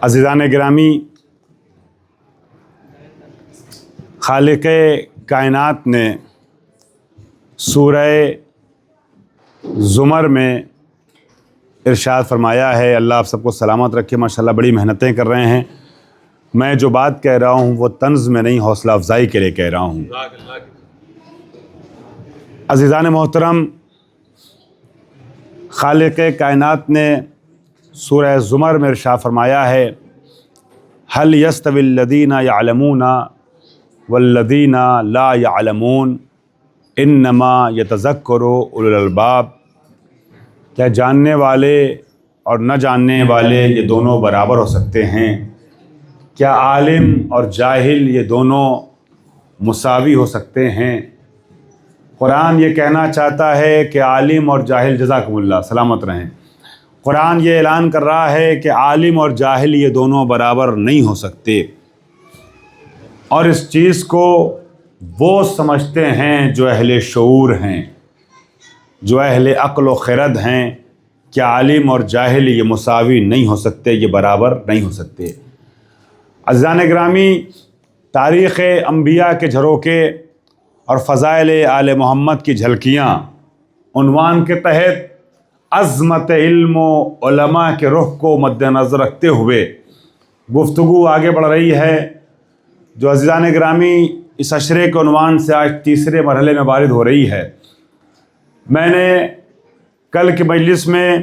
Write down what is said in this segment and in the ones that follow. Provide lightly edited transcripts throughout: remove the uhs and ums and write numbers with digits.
عزیزان گرامی، خالق کائنات نے سورہ زمر میں ارشاد فرمایا ہے، اللہ آپ سب کو سلامت رکھے، ماشاءاللہ بڑی محنتیں کر رہے ہیں۔ میں جو بات کہہ رہا ہوں وہ طنز میں نہیں، حوصلہ افزائی کے لیے کہہ رہا ہوں۔ عزیزان محترم، خالق کائنات نے سورہ زمر میں ارشاد فرمایا ہے، هل يستوي الذين يعلمون والذين لا يعلمون انما يتذكر اولو الالباب، کیا جاننے والے اور نہ جاننے والے یہ دونوں برابر ہو سکتے ہیں؟ کیا عالم اور جاہل یہ دونوں مساوی ہو سکتے ہیں؟ قرآن یہ کہنا چاہتا ہے کہ عالم اور جاہل، جزاکم اللہ، سلامت رہیں، قرآن یہ اعلان کر رہا ہے کہ عالم اور جاہل یہ دونوں برابر نہیں ہو سکتے، اور اس چیز کو وہ سمجھتے ہیں جو اہل شعور ہیں، جو اہل عقل و خرد ہیں، کہ عالم اور جاہل یہ مساوی نہیں ہو سکتے، یہ برابر نہیں ہو سکتے۔ عزیزان گرامی، تاریخ انبیاء کے جھروکے اور فضائل آل محمد کی جھلکیاں عنوان کے تحت عظمت علم و علماء کے رخ کو مد نظر رکھتے ہوئے گفتگو آگے بڑھ رہی ہے، جو عزیزان گرامی اس عشرے کے عنوان سے آج تیسرے مرحلے میں وارد ہو رہی ہے۔ میں نے کل کی مجلس میں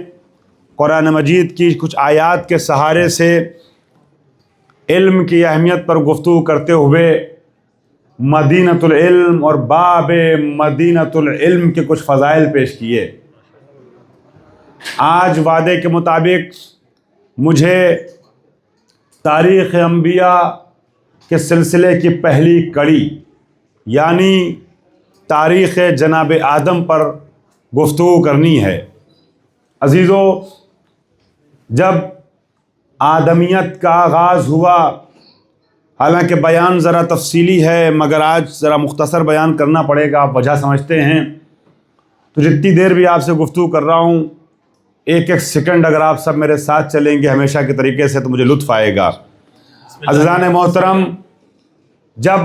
قرآن مجید کی کچھ آیات کے سہارے سے علم کی اہمیت پر گفتگو کرتے ہوئے مدینۃ العلم اور باب مدینۃ العلم کے کچھ فضائل پیش کیے۔ آج وعدے کے مطابق مجھے تاریخ انبیاء کے سلسلے کی پہلی کڑی یعنی تاریخ جناب آدم پر گفتگو کرنی ہے۔ عزیزو، جب آدمیت کا آغاز ہوا، حالانکہ بیان ذرا تفصیلی ہے مگر آج ذرا مختصر بیان کرنا پڑے گا، آپ وجہ سمجھتے ہیں، تو جتنی دیر بھی آپ سے گفتگو کر رہا ہوں، ایک ایک سیکنڈ اگر آپ سب میرے ساتھ چلیں گے ہمیشہ کے طریقے سے تو مجھے لطف آئے گا۔ عزیزان محترم، جب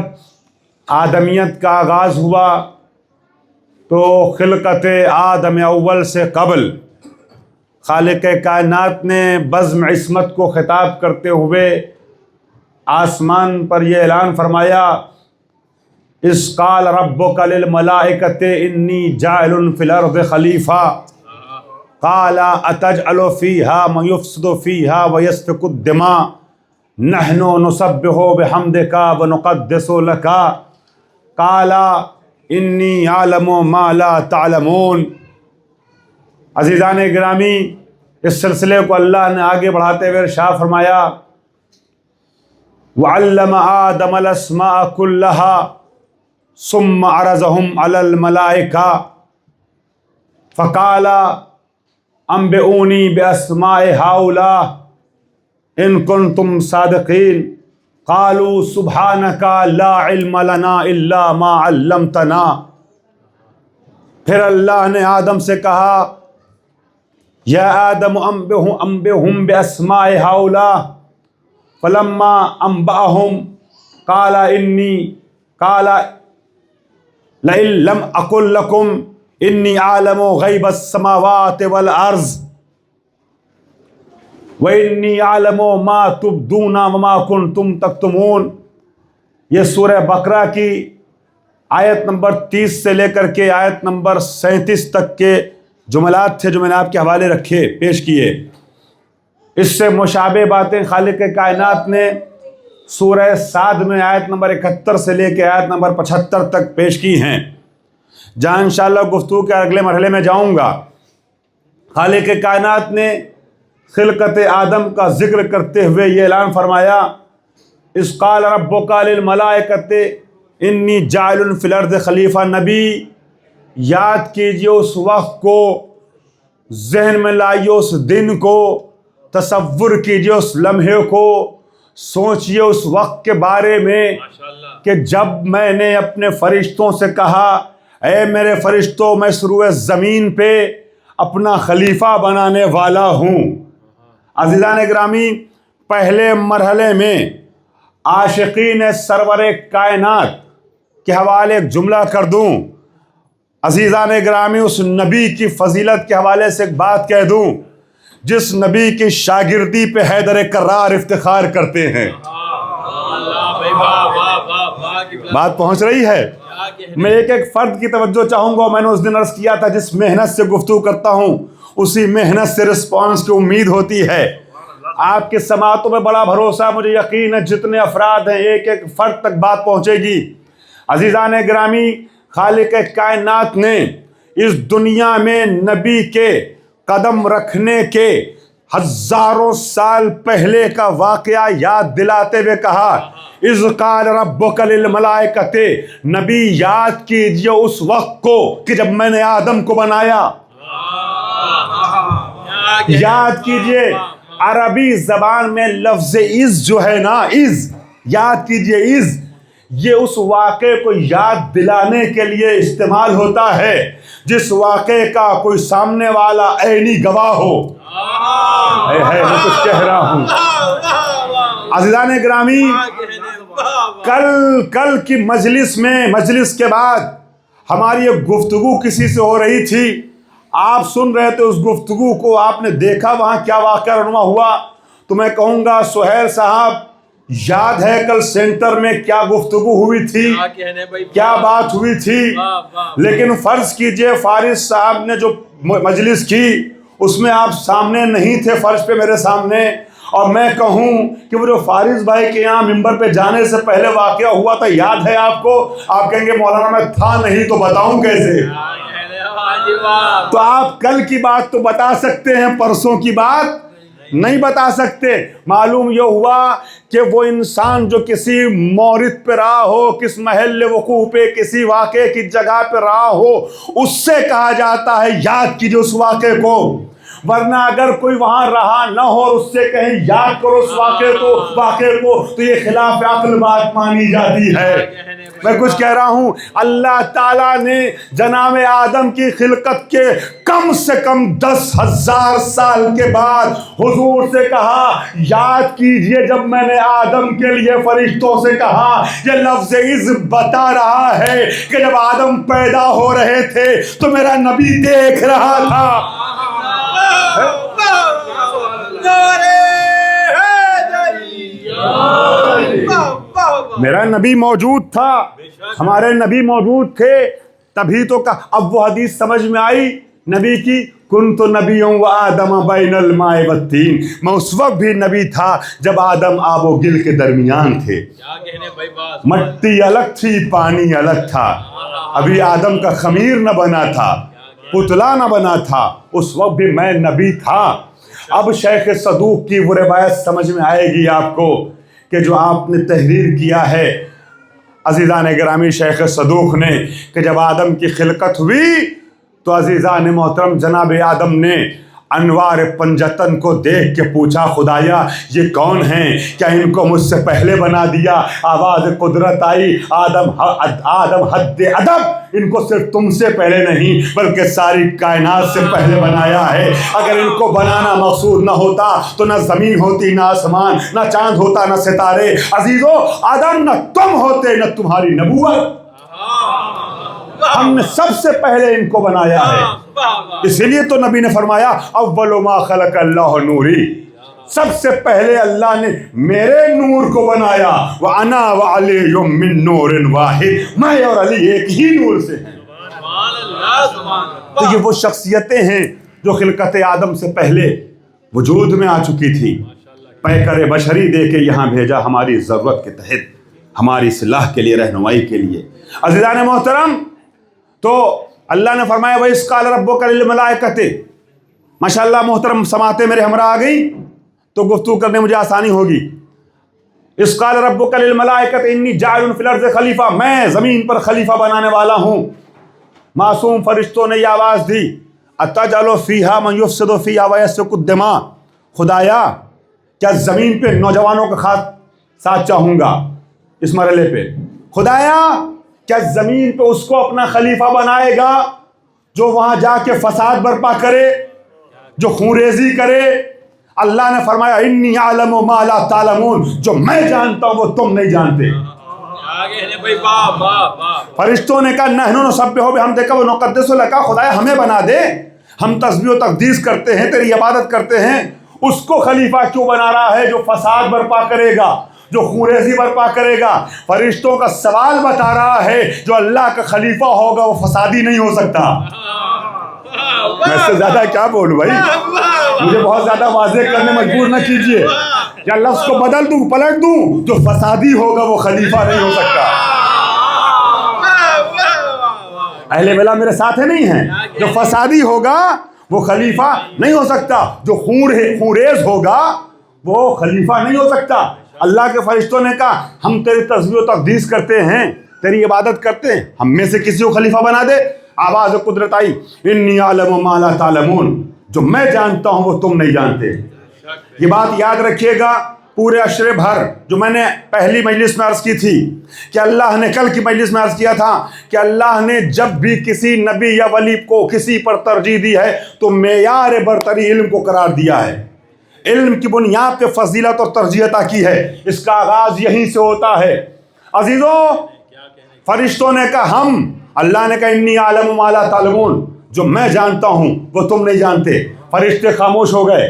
آدمیت کا آغاز ہوا تو خلقت آدم اول سے قبل خالق کائنات نے بزم عصمت کو خطاب کرتے ہوئے آسمان پر یہ اعلان فرمایا، اذ قال ربک للملائکۃ انی جاعل فی الارض خلیفہ قال اتجعل فیہا من یفسد فیہا ویسفک الدماء نحن نسبح بحمدک ونقدس لک قال انی اعلم ما لا تعلمون۔ عزیزان گرامی، اس سلسلے کو اللہ نے آگے بڑھاتے ہوئے ارشاد فرمایا، وعلم آدم الاسماء كلها ثم عرضهم على الملائكة فقال انبئوني باسماء هؤلاء ان كنتم صادقين قالوا سبحانك لا علم لنا الا ما علمتنا۔ پھر اللہ نے آدم سے کہا، یا آدم انبئهم باسماء هؤلاء فلما انبأهم قال لئن لم اقل لكم انی عالم غیب السماوات والارض وانی عالم ما تبدون وما کنتم تکتمون۔ یہ سورہ بقرہ کی آیت نمبر 30 سے لے کر کے آیت نمبر 37 تک کے جملات تھے جو میں نے آپ کے حوالے رکھے، پیش کیے۔ اس سے مشابہ باتیں خالق کائنات نے سورہ صاد میں آیت نمبر 71 سے لے کے آیت نمبر 75 تک پیش کی ہیں، جہاں انشاءاللہ گفتگو کے اگلے مرحلے میں جاؤں گا۔ خالق کائنات نے خلقت آدم کا ذکر کرتے ہوئے یہ اعلان فرمایا، اذ قال ربک للملائکۃ انی جاعل فی الارض خلیفہ۔ نبی، یاد کیجئے اس وقت کو، ذہن میں لائیے اس دن کو، تصور کیجئے اس لمحے کو، سوچئے اس وقت کے بارے میں کہ جب میں نے اپنے فرشتوں سے کہا، اے میرے فرشتوں، میں سروئے زمین پہ اپنا خلیفہ بنانے والا ہوں۔ عزیزان گرامی، پہلے مرحلے میں عاشقین سرور کائنات کے حوالے ایک جملہ کر دوں. عزیزان گرامی، اس نبی کی فضیلت کے حوالے سے ایک بات کہہ دوں جس نبی کی شاگردی پہ حیدر کرار افتخار کرتے ہیں. بات پہنچ رہی ہے؟ میں ایک ایک فرد کی توجہ چاہوں گا. میں نے اس دن عرض کیا تھا جس محنت سے گفتگو کرتا ہوں اسی محنت سے رسپانس کی امید ہوتی ہے. آپ کے سماعتوں میں بڑا بھروسہ، مجھے یقین ہے جتنے افراد ہیں ایک ایک فرد تک بات پہنچے گی. عزیزان گرامی، خالق کائنات نے اس دنیا میں نبی کے قدم رکھنے کے ہزاروں سال پہلے کا واقعہ یاد دلاتے ہوئے کہا، اذ قال ربک للملائکۃ، نبی یاد کیجئے اس وقت کو کہ جب میں نے آدم کو بنایا. یاد کیجئے عربی زبان میں لفظ از جو ہے نا، از، یاد کیجئے از، یہ اس واقعے کو یاد دلانے کے لیے استعمال ہوتا ہے جس واقعے کا کوئی سامنے والا عینی گواہ ہو. میں کچھ کہہ رہا ہوں. عزیزان گرامی، کل کی مجلس کے بعد ہماری ایک گفتگو کسی سے ہو رہی تھی. آپ سن رہے تھے اس گفتگو کو، آپ نے دیکھا وہاں کیا واقعہ رونما ہوا. تو میں کہوں گا سہیل صاحب، یاد ہے کل سینٹر میں کیا گفتگو ہوئی تھی، کیا بات ہوئی تھی؟ لیکن فرض کیجئے فارس صاحب نے جو مجلس کی اس میں آپ سامنے نہیں تھے، فرش پہ میرے سامنے، اور میں کہوں کہ وہ جو فارس بھائی کے یہاں ممبر پہ جانے سے پہلے واقعہ ہوا تھا یاد ہے آپ کو؟ آپ کہیں گے مولانا میں تھا نہیں تو بتاؤں کیسے؟ تو آپ کل کی بات تو بتا سکتے ہیں، پرسوں کی بات نہیں بتا سکتے. معلوم یہ ہوا کہ وہ انسان جو کسی مورد پہ رہا ہو، کس محل وقوع پہ، کسی واقعے کی جگہ پہ رہا ہو، اس سے کہا جاتا ہے یاد کیجئے اس واقعے کو. ورنہ اگر کوئی وہاں رہا نہ ہو اور اس سے کہیں یاد کرو اس واقعے کو تو یہ خلاف عقل بات مانی جاتی ہے. میں کچھ کہہ رہا ہوں. اللہ تعالیٰ نے جناب آدم کی خلقت کے کم سے کم 10,000 سال کے بعد حضور سے کہا یاد کیجئے جب میں نے آدم کے لیے فرشتوں سے کہا. یہ لفظ از بتا رہا ہے کہ جب آدم پیدا ہو رہے تھے تو میرا نبی دیکھ رہا تھا. میرا نبی موجود تھا، ہمارے نبی موجود تھے، تبھی تو کہا. اب وہ حدیث سمجھ میں آئی نبی کی، کنت نبی و آدم بین الماء والطین، میں اس وقت بھی نبی تھا جب آدم آب و گل کے درمیان تھے. مٹی الگ تھی، پانی الگ تھا. ابھی آدم کا خمیر نہ بنا تھا، پتلا نہ بنا تھا، اس وقت بھی میں نبی تھا. اب شیخ صدوق کی وہ روایت سمجھ میں آئے گی آپ کو کہ جو آپ نے تحریر کیا ہے عزیزان گرامی شیخ صدوق نے، کہ جب آدم کی خلقت ہوئی تو عزیزان محترم جناب آدم نے انوار پنجتن کو دیکھ کے پوچھا خدایا یہ کون ہیں، کیا ان کو مجھ سے پہلے بنا دیا؟ آواز قدرت آئی، آدم حد ادب، ان کو صرف تم سے پہلے نہیں بلکہ ساری کائنات سے پہلے بنایا ہے. اگر ان کو بنانا مقصود نہ ہوتا تو نہ زمین ہوتی، نہ آسمان، نہ چاند ہوتا، نہ ستارے. عزیزو، آدم نہ تم ہوتے نہ تمہاری نبوت. ہم نے سب سے پہلے ان کو بنایا ہے. اسی لیے تو نبی نے فرمایا اول ما خلق اللہ نوری، سب سے پہلے اللہ نے میرے نور کو بنایا. وَأَنَا وَعَلِيٌّ مِّن نُورٍ وَاحِدٍ، میں اور علی ایک ہی نور سے ہیں. تو یہ وہ شخصیتیں ہیں جو خلقت آدم سے پہلے وجود میں آ چکی تھی. پیکر بشری دے کے یہاں بھیجا ہماری ضرورت کے تحت، ہماری اصلاح کے لیے، رہنمائی کے لیے. عزیزان محترم، تو اللہ نے فرمایا وَإِذْ قَالَ رَبُّكَ لِلْمَلَائِكَةِ. ماشاءاللہ محترم سماعتیں میرے ہمراہ آ گئی تو گفتگو کرنے مجھے آسانی ہوگی. اِذْ قَالَ رَبُّكَ لِلْمَلَائِكَةِ إِنِّي جَاعِلٌ فِي الْأَرْضِ خلیفہ، میں زمین پر خلیفہ بنانے والا ہوں. معصوم فرشتوں نے یہ آواز دی أَتَجْعَلُ فِيهَا مَن يُفْسِدُ فِيهَا وَيَسْفِكُ الدِّمَاءَ. خدایا کیا زمین پہ نوجوانوں کا ساتھ چاہوں گا اس مرحلے پہ؟ خدایا کیا زمین پہ اس کو اپنا خلیفہ بنائے گا جو وہاں جا کے فساد برپا کرے، جو خون ریزی کرے؟ اللہ نے فرمایا انی اعلم ما لا تعلمون، جو میں جانتا ہوں وہ تم نہیں جانتے۔ فرشتوں نے کہا نحن نسبح بحمدک ونقدس لک، خدایا ہمیں بنا دے، ہم تسبیح و تقدیس کرتے ہیں، تیری عبادت کرتے ہیں، اس کو خلیفہ کیوں بنا رہا ہے جو فساد برپا کرے گا، جو خونریزی برپا کرے گا؟ فرشتوں کا سوال بتا رہا ہے جو اللہ کا خلیفہ ہوگا وہ فسادی نہیں ہو سکتا۔ میں اس سے زیادہ کیا بولوں بھائی، مجھے بہت زیادہ واضح کرنے مجبور نہ کیجئے، یا لفظ کو بدل دوں پلٹ دوں، جو فسادی ہوگا وہ خلیفہ نہیں ہو سکتا۔ اہل بلا میرے ساتھ نہیں ہیں؟ جو فسادی ہوگا وہ خلیفہ نہیں ہو سکتا، جو خونریز ہوگا وہ خلیفہ نہیں ہو سکتا۔ اللہ کے فرشتوں نے کہا ہم تیری تسبیح و تقدیس کرتے ہیں، تیری عبادت کرتے ہیں، ہم میں سے کسی کو خلیفہ بنا دے۔ آواز قدرت آئی انی اعلم ما لا تعلمون، جو میں جانتا ہوں وہ تم نہیں جانتے۔ یہ بات یاد رکھیے گا پورے عشرے بھر، جو میں نے پہلی مجلس میں عرض کی تھی کہ اللہ نے، کل کی مجلس میں عرض کیا تھا کہ اللہ نے جب بھی کسی نبی یا ولی کو کسی پر ترجیح دی ہے تو معیار برتری علم کو قرار دیا ہے، علم کی بنیاد پہ فضیلت اور ترجیح عطا کی ہے، اس کا آغاز یہیں سے ہوتا ہے۔ عزیزو، فرشتوں نے کہا ہم، اللہ نے کہا انی اعلم ما لا تعلمون، جو میں جانتا ہوں وہ تم نہیں جانتے۔ فرشتے خاموش ہو گئے۔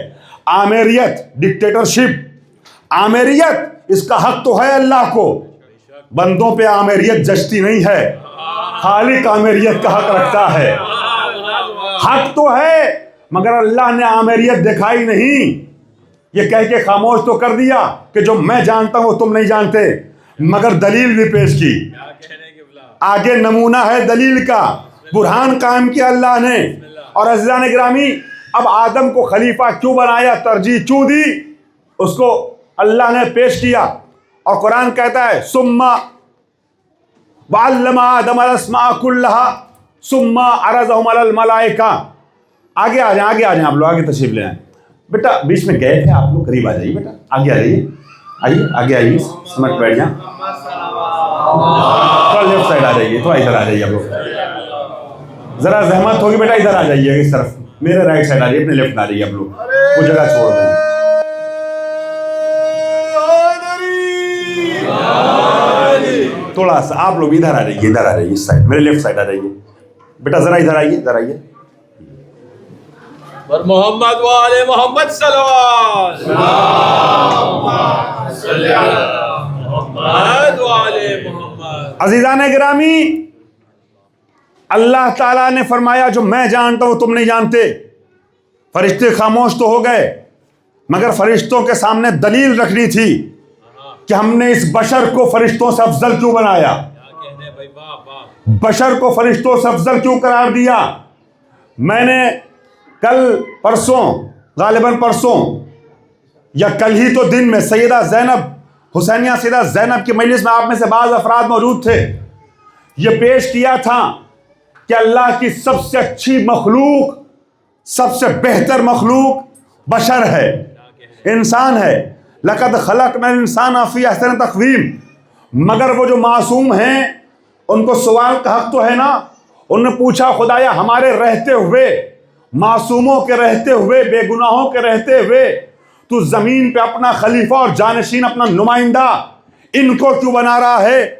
آمیریت، ڈکٹیٹرشپ، آمیریت اس کا حق تو ہے اللہ کو، بندوں پہ آمیریت جچتی نہیں ہے، خالق آمیریت کا حق رکھتا ہے۔ حق تو ہے مگر اللہ نے آمیریت دکھائی نہیں، یہ کہہ کے خاموش تو کر دیا کہ جو میں جانتا ہوں وہ تم نہیں جانتے، مگر دلیل بھی پیش کی، آگے نمونہ ہے دلیل کا، برہان قائم کیا اللہ نے۔ اور عزیزان گرامی، اب آدم کو خلیفہ کیوں بنایا، ترجیح کیوں دی، اس کو اللہ نے پیش کیا۔ اور قرآن کہتا ہے ثم وعلم آدم الاسماء كلها ثم عرضهم على الملائکہ۔ آگے آ جائیں آپ لوگ، آگے تشریف لے آئیں۔ بیٹا بیچ میں گئے تھے آپ لوگ، قریب آ جائیے بیٹا، آگے آ جائیے، آگے آئیے، سمٹ بیٹھ جائیں، تھوڑا لیفٹ سائڈ آ جائیے، تھوڑا ادھر آ جائیے آپ لوگ، ذرا زحمت ہوگی بیٹا، ادھر آ جائیے اس طرف، میرے رائٹ سائڈ آ جائیے، اپنے لیفٹ آ جائیے آپ لوگ، وہ جگہ چھوڑ دیں۔ تھوڑا سا آپ لوگ ادھر آ جائیے، ادھر آ جائیے، اس سائڈ، میرے لیفٹ سائڈ آ جائیے بیٹا، ذرا ادھر آئیے، ادھر آئیے۔ اور محمد وآل محمد صلوات، محمد وآل محمد۔ عزیزان گرامی، اللہ تعالیٰ نے فرمایا جو میں جانتا ہوں تم نہیں جانتے۔ فرشتے خاموش تو ہو گئے، مگر فرشتوں کے سامنے دلیل رکھنی تھی کہ ہم نے اس بشر کو فرشتوں سے افضل کیوں بنایا، بشر کو فرشتوں سے افضل کیوں قرار دیا۔ میں نے کل پرسوں، غالباً پرسوں یا کل ہی تو دن میں، سیدہ زینب، حسینیہ سیدہ زینب کی مجلس میں آپ میں سے بعض افراد موجود تھے، یہ پیش کیا تھا کہ اللہ کی سب سے اچھی مخلوق، سب سے بہتر مخلوق بشر ہے، انسان ہے۔ لقد خلقنا الانسان فی احسن تقویم، مگر وہ جو معصوم ہیں ان کو سوال کا حق تو ہے نا۔ انہوں نے پوچھا خدایا ہمارے رہتے ہوئے، معصوموں کے رہتے ہوئے، بے گناہوں کے رہتے ہوئے تو زمین پہ اپنا خلیفہ اور جانشین، اپنا نمائندہ ان کو کیوں بنا رہا ہے؟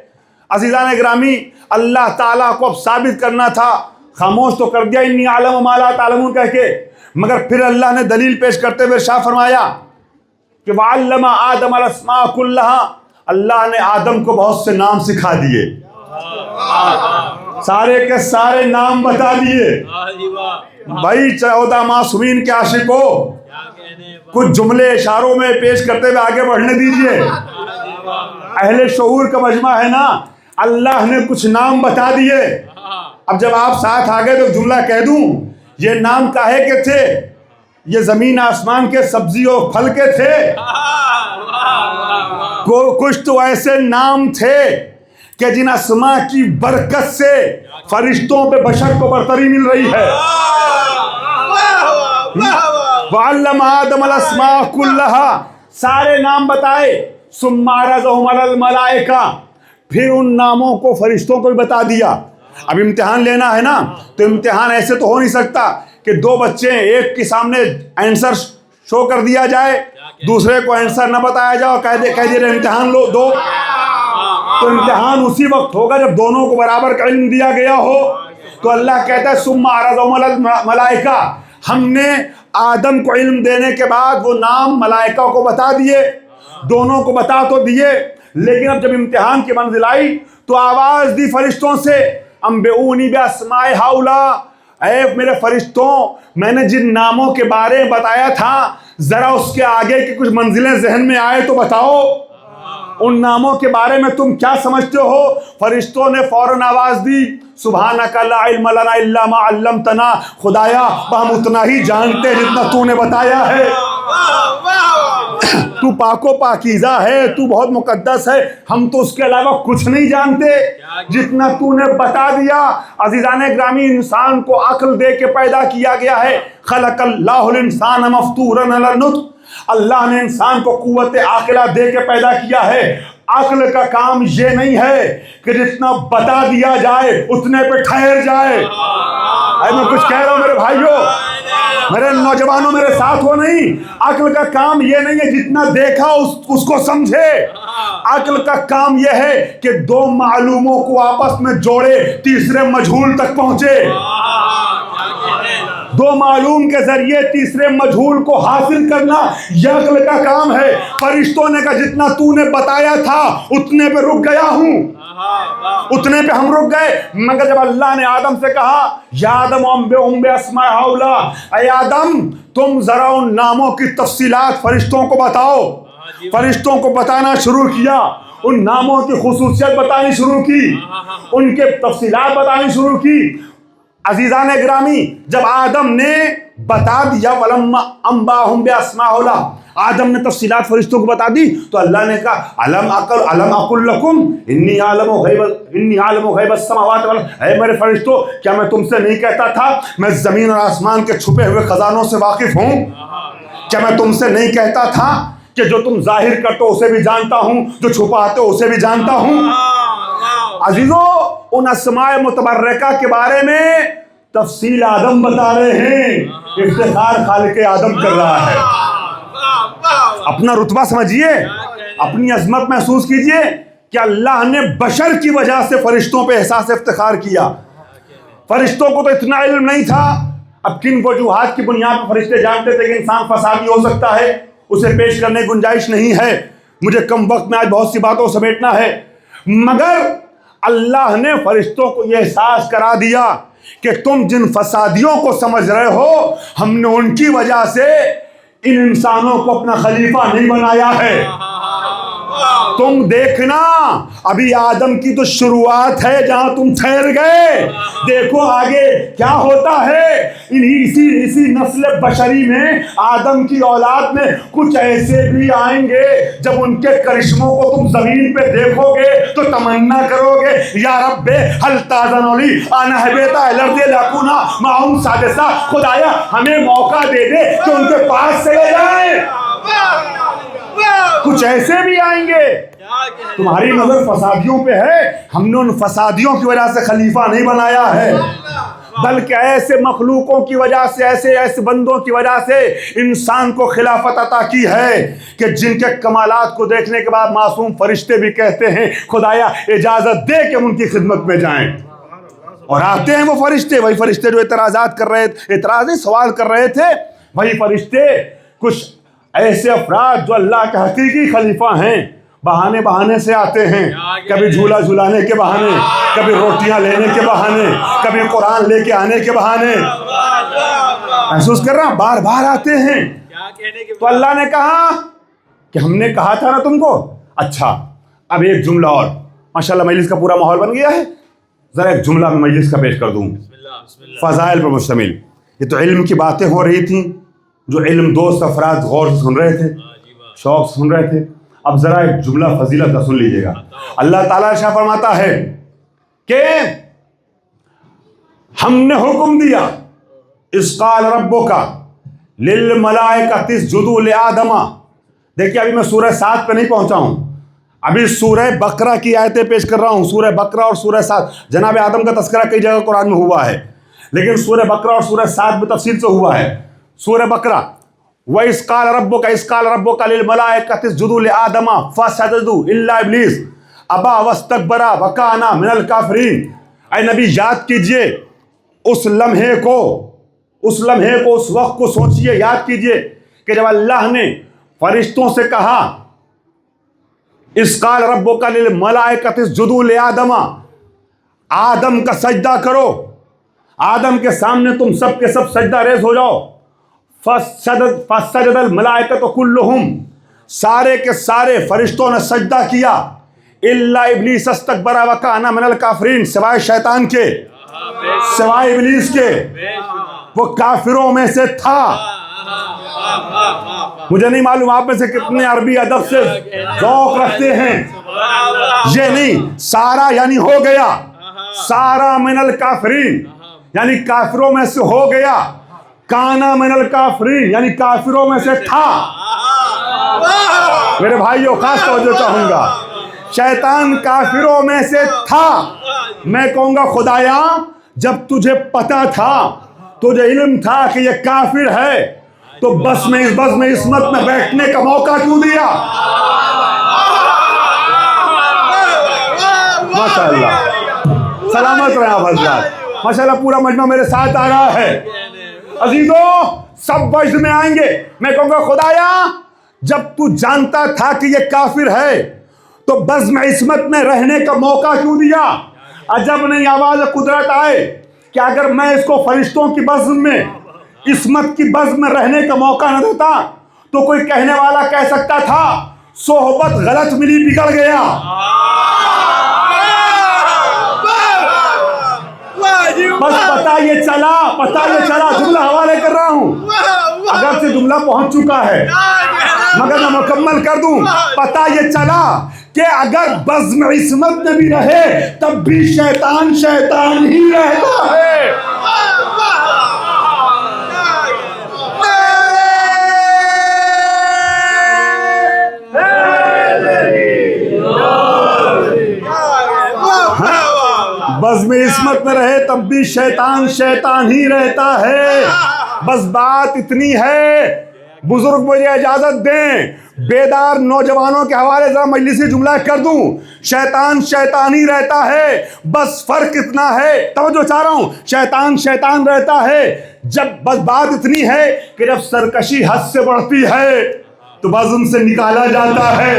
عزیزان گرامی، اللہ تعالیٰ کو اب ثابت کرنا تھا، خاموش تو کر دیا انی اعلم ما لا تعلمون کہہ کے، مگر پھر اللہ نے دلیل پیش کرتے ہوئے ارشاد فرمایا کہ وعلم آدم الاسماء كلها، اللہ نے آدم کو بہت سے نام سکھا دیے، سارے کے سارے نام بتا دیے۔ بھائی 14 معصومین کے عاشق ہو، کچھ جملے اشاروں میں پیش کرتے ہوئے آگے بڑھنے دیجئے، اہل شعور کا مجمع ہے نا، اللہ نے کچھ نام بتا دیے۔ اب جب آپ ساتھ آگے تو جملہ کہہ دوں، یہ نام کاہے کے تھے؟ یہ زمین آسمان کے سبزی اور پھل کے تھے، کچھ تو ایسے نام تھے کہ جن اسماء کی برکت سے فرشتوں پہ بشر کو برتری مل رہی ہے۔ وعلم آدم الاسماء كلها، سارے نام بتائے، ثم عرضهم على الملائکہ، پھر ان ناموں کو فرشتوں کو بھی بتا دیا۔ اب امتحان لینا ہے نا، تو امتحان ایسے تو ہو نہیں سکتا کہ دو بچے ہیں، ایک کے سامنے آنسر شو کر دیا جائے, دوسرے کو آنسر نہ بتایا جائے, کہہ دے رہے امتحان لو دو, تو امتحان اسی وقت ہوگا جب دونوں کو برابر کا علم دیا گیا ہو. تو اللہ کہتا ہے ثم عرضهم علی الملائکہ, ہم نے آدم کو علم دینے کے بعد وہ نام ملائکہ کو بتا دیے, دونوں کو بتا تو دیے, لیکن اب جب امتحان کی منزل آئی تو آواز دی فرشتوں سے, انبئونی باسماء ہؤلاء, اے میرے فرشتوں میں نے جن ناموں کے بارے میں بتایا تھا ذرا اس کے آگے کی کچھ منزلیں ذہن میں آئے تو بتاؤ, ان ناموں کے بارے میں تم کیا سمجھتے ہو؟ فرشتوں نے فوراً آواز دی سبحانک لا علم لنا الا ما علمتنا, خدایا ہم اتنا ہی جانتے ہیں جتنا تو نے بتایا ہے, تو پاک و پاکیزہ ہے, تو بہت مقدس ہے, ہم تو اس کے علاوہ کچھ نہیں جانتے جتنا تو نے بتا دیا. عزیزان گرامی, انسان کو عقل دے کے پیدا کیا گیا ہے. خلق اللہ الانسان مفطورا علی النطق, اللہ نے انسان کو قوت عاقلہ دے کے پیدا کیا ہے. عقل کا کام یہ نہیں ہے کہ جتنا بتا دیا جائے اتنے پہ ٹھہر جائے. میں کچھ کہہ رہا ہوں میرے بھائیوں, میرے نوجوانوں, میرے ساتھ ہو نہیں. عقل کا کام یہ نہیں ہے جتنا دیکھا اس کو سمجھے. عقل کا کام یہ ہے کہ دو معلوموں کو آپس میں جوڑے, تیسرے مجہول تک پہنچے. دو معلوم کے ذریعے تیسرے مجہول کو حاصل کرنا یہ عقل کا کام ہے. فرشتوں نے کہا جتنا تو نے بتایا تھا اتنے پہ رک گیا ہوں, اتنے پہ ہم رک گئے. مگر جب اللہ نے آدم سے کہا یا آدم انبئہم باسماء ہؤلاء, اے آدم تم ذرا ان ناموں کی تفصیلات فرشتوں کو بتاؤ. فرشتوں کو بتانا شروع کیا, ان ناموں کی خصوصیت بتانی شروع کی, ان کے تفصیلات بتانی شروع کی. عزیزان گرامی, جب آدم نے بتا دیا وَلَمَّا أَنبَأَهُم بِأَسْمَاءِ هؤلاء, آدم نے تفصیلات فرشتوں کو بتا دی, تو اللہ نے کہا الم اقل لکم انی عالم غیب السماوات والارض, اے میرے فرشتوں کیا میں تم سے نہیں کہتا تھا میں زمین اور آسمان کے چھپے ہوئے خزانوں سے واقف ہوں؟ کیا میں تم سے نہیں کہتا تھا کہ جو تم ظاہر کرتے ہو اسے بھی جانتا ہوں, جو چھپاتے ہو اسے بھی جانتا ہوں؟ عزیزو, ان اسماء متبرکہ کے بارے میں تفصیل آدم بتا رہے ہیں, افتخار خالق آدم کر رہا ہے. اپنا رتبہ سمجھیے, اپنی عظمت محسوس کیجئے کہ اللہ نے بشر کی وجہ سے فرشتوں پہ احساس افتخار کیا. فرشتوں کو تو اتنا علم نہیں تھا. اب کن وجوہات کی بنیاد پر فرشتے جانتے تھے کہ انسان فسادی ہو سکتا ہے, اسے پیش کرنے کی گنجائش نہیں ہے. مجھے کم وقت میں آج بہت سی باتوں کو سمیٹنا ہے, مگر اللہ نے فرشتوں کو یہ احساس کرا دیا کہ تم جن فسادیوں کو سمجھ رہے ہو ہم نے ان کی وجہ سے ان انسانوں کو اپنا خلیفہ نہیں بنایا ہے. تم دیکھنا ابھی آدم کی تو شروعات ہے جہاں تم ٹھہر گئے, دیکھو آگے کیا ہوتا ہے. اسی نسل بشری میں آدم کی اولاد میں کچھ ایسے بھی آئیں گے جب ان کے کرشموں کو تم زمین پہ دیکھو گے تو تمنا کرو گے یا رب هل تأذن لی ان اهبط إلى الأرض لأكون معهم سادسا, خدایا ہمیں موقع دے دے کہ ان کے پاس چلے جائیں. کچھ ایسے بھی آئیں گے. تمہاری نظر فسادیوں پہ ہے, ہم نے ان فسادیوں کی وجہ سے خلیفہ نہیں بنایا ہے, بلکہ ایسے مخلوقوں کی وجہ سے, ایسے بندوں کی وجہ سے انسان کو خلافت عطا کی ہے کہ جن کے کمالات کو دیکھنے کے بعد معصوم فرشتے بھی کہتے ہیں خدایا اجازت دے کہ ہم ان کی خدمت میں جائیں. اور آتے ہیں وہ فرشتے, وہی فرشتے جو اعتراضات کر رہے تھے, اعتراض نہیں سوال کر رہے تھے, وہی فرشتے کچھ ایسے افراد جو اللہ کے حقیقی خلیفہ ہیں بہانے سے آتے ہیں. کبھی جھولا جھولانے کے بہانے, کبھی روٹیاں لینے کے بہانے, کبھی قرآن لے کے آنے کے بہانے. محسوس کر رہا, بار بار آتے ہیں. تو اللہ نے کہا کہ ہم نے کہا تھا نا تم کو. اچھا اب ایک جملہ اور, ماشاءاللہ مجلس کا پورا ماحول بن گیا ہے, ذرا ایک جملہ میں مجلس کا پیش کر دوں, فضائل پر مشتمل. یہ تو علم کی باتیں ہو رہی تھیں جو علم دوست افراد غور سے سن رہے تھے, شوق سے سن رہے تھے. اب ذرا ایک جملہ فضیلت کا سن لیجئے گا. اللہ تعالیٰ شاہ فرماتا ہے کہ ہم نے حکم دیا اذ قال ربک للملائکۃ اسجدوا لآدم. دیکھیے ابھی میں سورہ 7 پہ نہیں پہنچا ہوں, ابھی سورہ بقرہ کی آیتیں پیش کر رہا ہوں. سورہ بقرہ اور سورہ 7, جناب آدم کا تذکرہ کئی جگہ قرآن میں ہوا ہے, لیکن سورہ بقرہ اور سورہ 7 میں تفصیل سے ہوا ہے. سورہ بقرہ وَإِذْ قَالَ رَبُّكَ لِلْمَلَائِكَةِ اسْجُدُوا لِآدَمَ فَسَجَدُوا إِلَّا إِبْلِيسَ أَبَىٰ وَاسْتَكْبَرَ وَكَانَ مِنَ الْكَافِرِينَ۔ اے نبی یاد کیجئے اس لمحے کو، اس وقت کو سوچئے، یاد کیجئے کہ جب اللہ نے فرشتوں سے کہا اِذْ قَالَ رَبُّكَ لِلْمَلَائِكَةِ اسْجُدُوا لِآدَمَ، آدم کا سجدہ کرو، آدم کے سامنے تم سب کے سب سجدہ ریز ہو جاؤ۔ فَسَجَدَ الْمَلَائِكَةُ كُلُّهُمْ، سارے کے سارے فرشتوں نے سجدہ کیا، إِلَّا إِبْلِيسَ اسْتَكْبَرَ وَكَانَ مِنَ الْكَافِرِينَ، سوائے شیطان کے، سوائے ابلیس کے، وہ کافروں میں سے تھا۔ مجھے نہیں معلوم آپ میں سے کتنے عربی ادب سے ذوق رکھتے ہیں۔ یہ نہیں، سارا یعنی ہو گیا، سارا من الکافرین یعنی کافروں میں سے ہو گیا، کانا من الکافرین یعنی کافروں میں سے تھا۔ میرے بھائیوں خاص توجہ چاہوں گا، شیطان کافروں میں سے تھا۔ میں کہوں گا خدایا جب تجھے پتا تھا، تجھے علم تھا کہ یہ کافر ہے، تو بس میں عصمت میں بیٹھنے کا موقع کیوں دیا؟ ماشاءاللہ، سلامت رہے آپ حضرات، ماشاءاللہ پورا مجمع میرے ساتھ آ رہا ہے۔ عزیزوں سب وجد میں آئیں گے۔ میں کہوں گا خدایا جب تو جانتا تھا کہ یہ کافر ہے تو بزم عصمت میں رہنے کا موقع کیوں دیا؟ عجب نہیں آواز قدرت آئے کہ اگر میں اس کو فرشتوں کی بزم میں، عصمت کی بزم میں رہنے کا موقع نہ دیتا تو کوئی کہنے والا کہہ سکتا تھا صحبت غلط ملی بگڑ گیا۔ بس پتہ یہ چلا جملہ حوالے کر رہا ہوں، اگر سے جملہ پہنچ چکا ہے مگر میں مکمل کر دوں۔ پتہ یہ چلا کہ اگر بزم عصمت میں بھی رہے تب بھی شیطان ہی رہتا ہے۔ بزم عصمت میں رہے تب بھی شیطان ہی رہتا ہے۔ بس بات اتنی ہے، بزرگ مجھے اجازت دیں بیدار نوجوانوں کے حوالے ذرا مجلسی جملہ کر دوں، شیطان ہی رہتا ہے، بس فرق اتنا ہے، توجہ چاہ رہا ہوں، شیطان رہتا ہے جب، بس بات اتنی ہے کہ جب سرکشی حد سے بڑھتی ہے تو بزم سے نکالا جاتا ہے،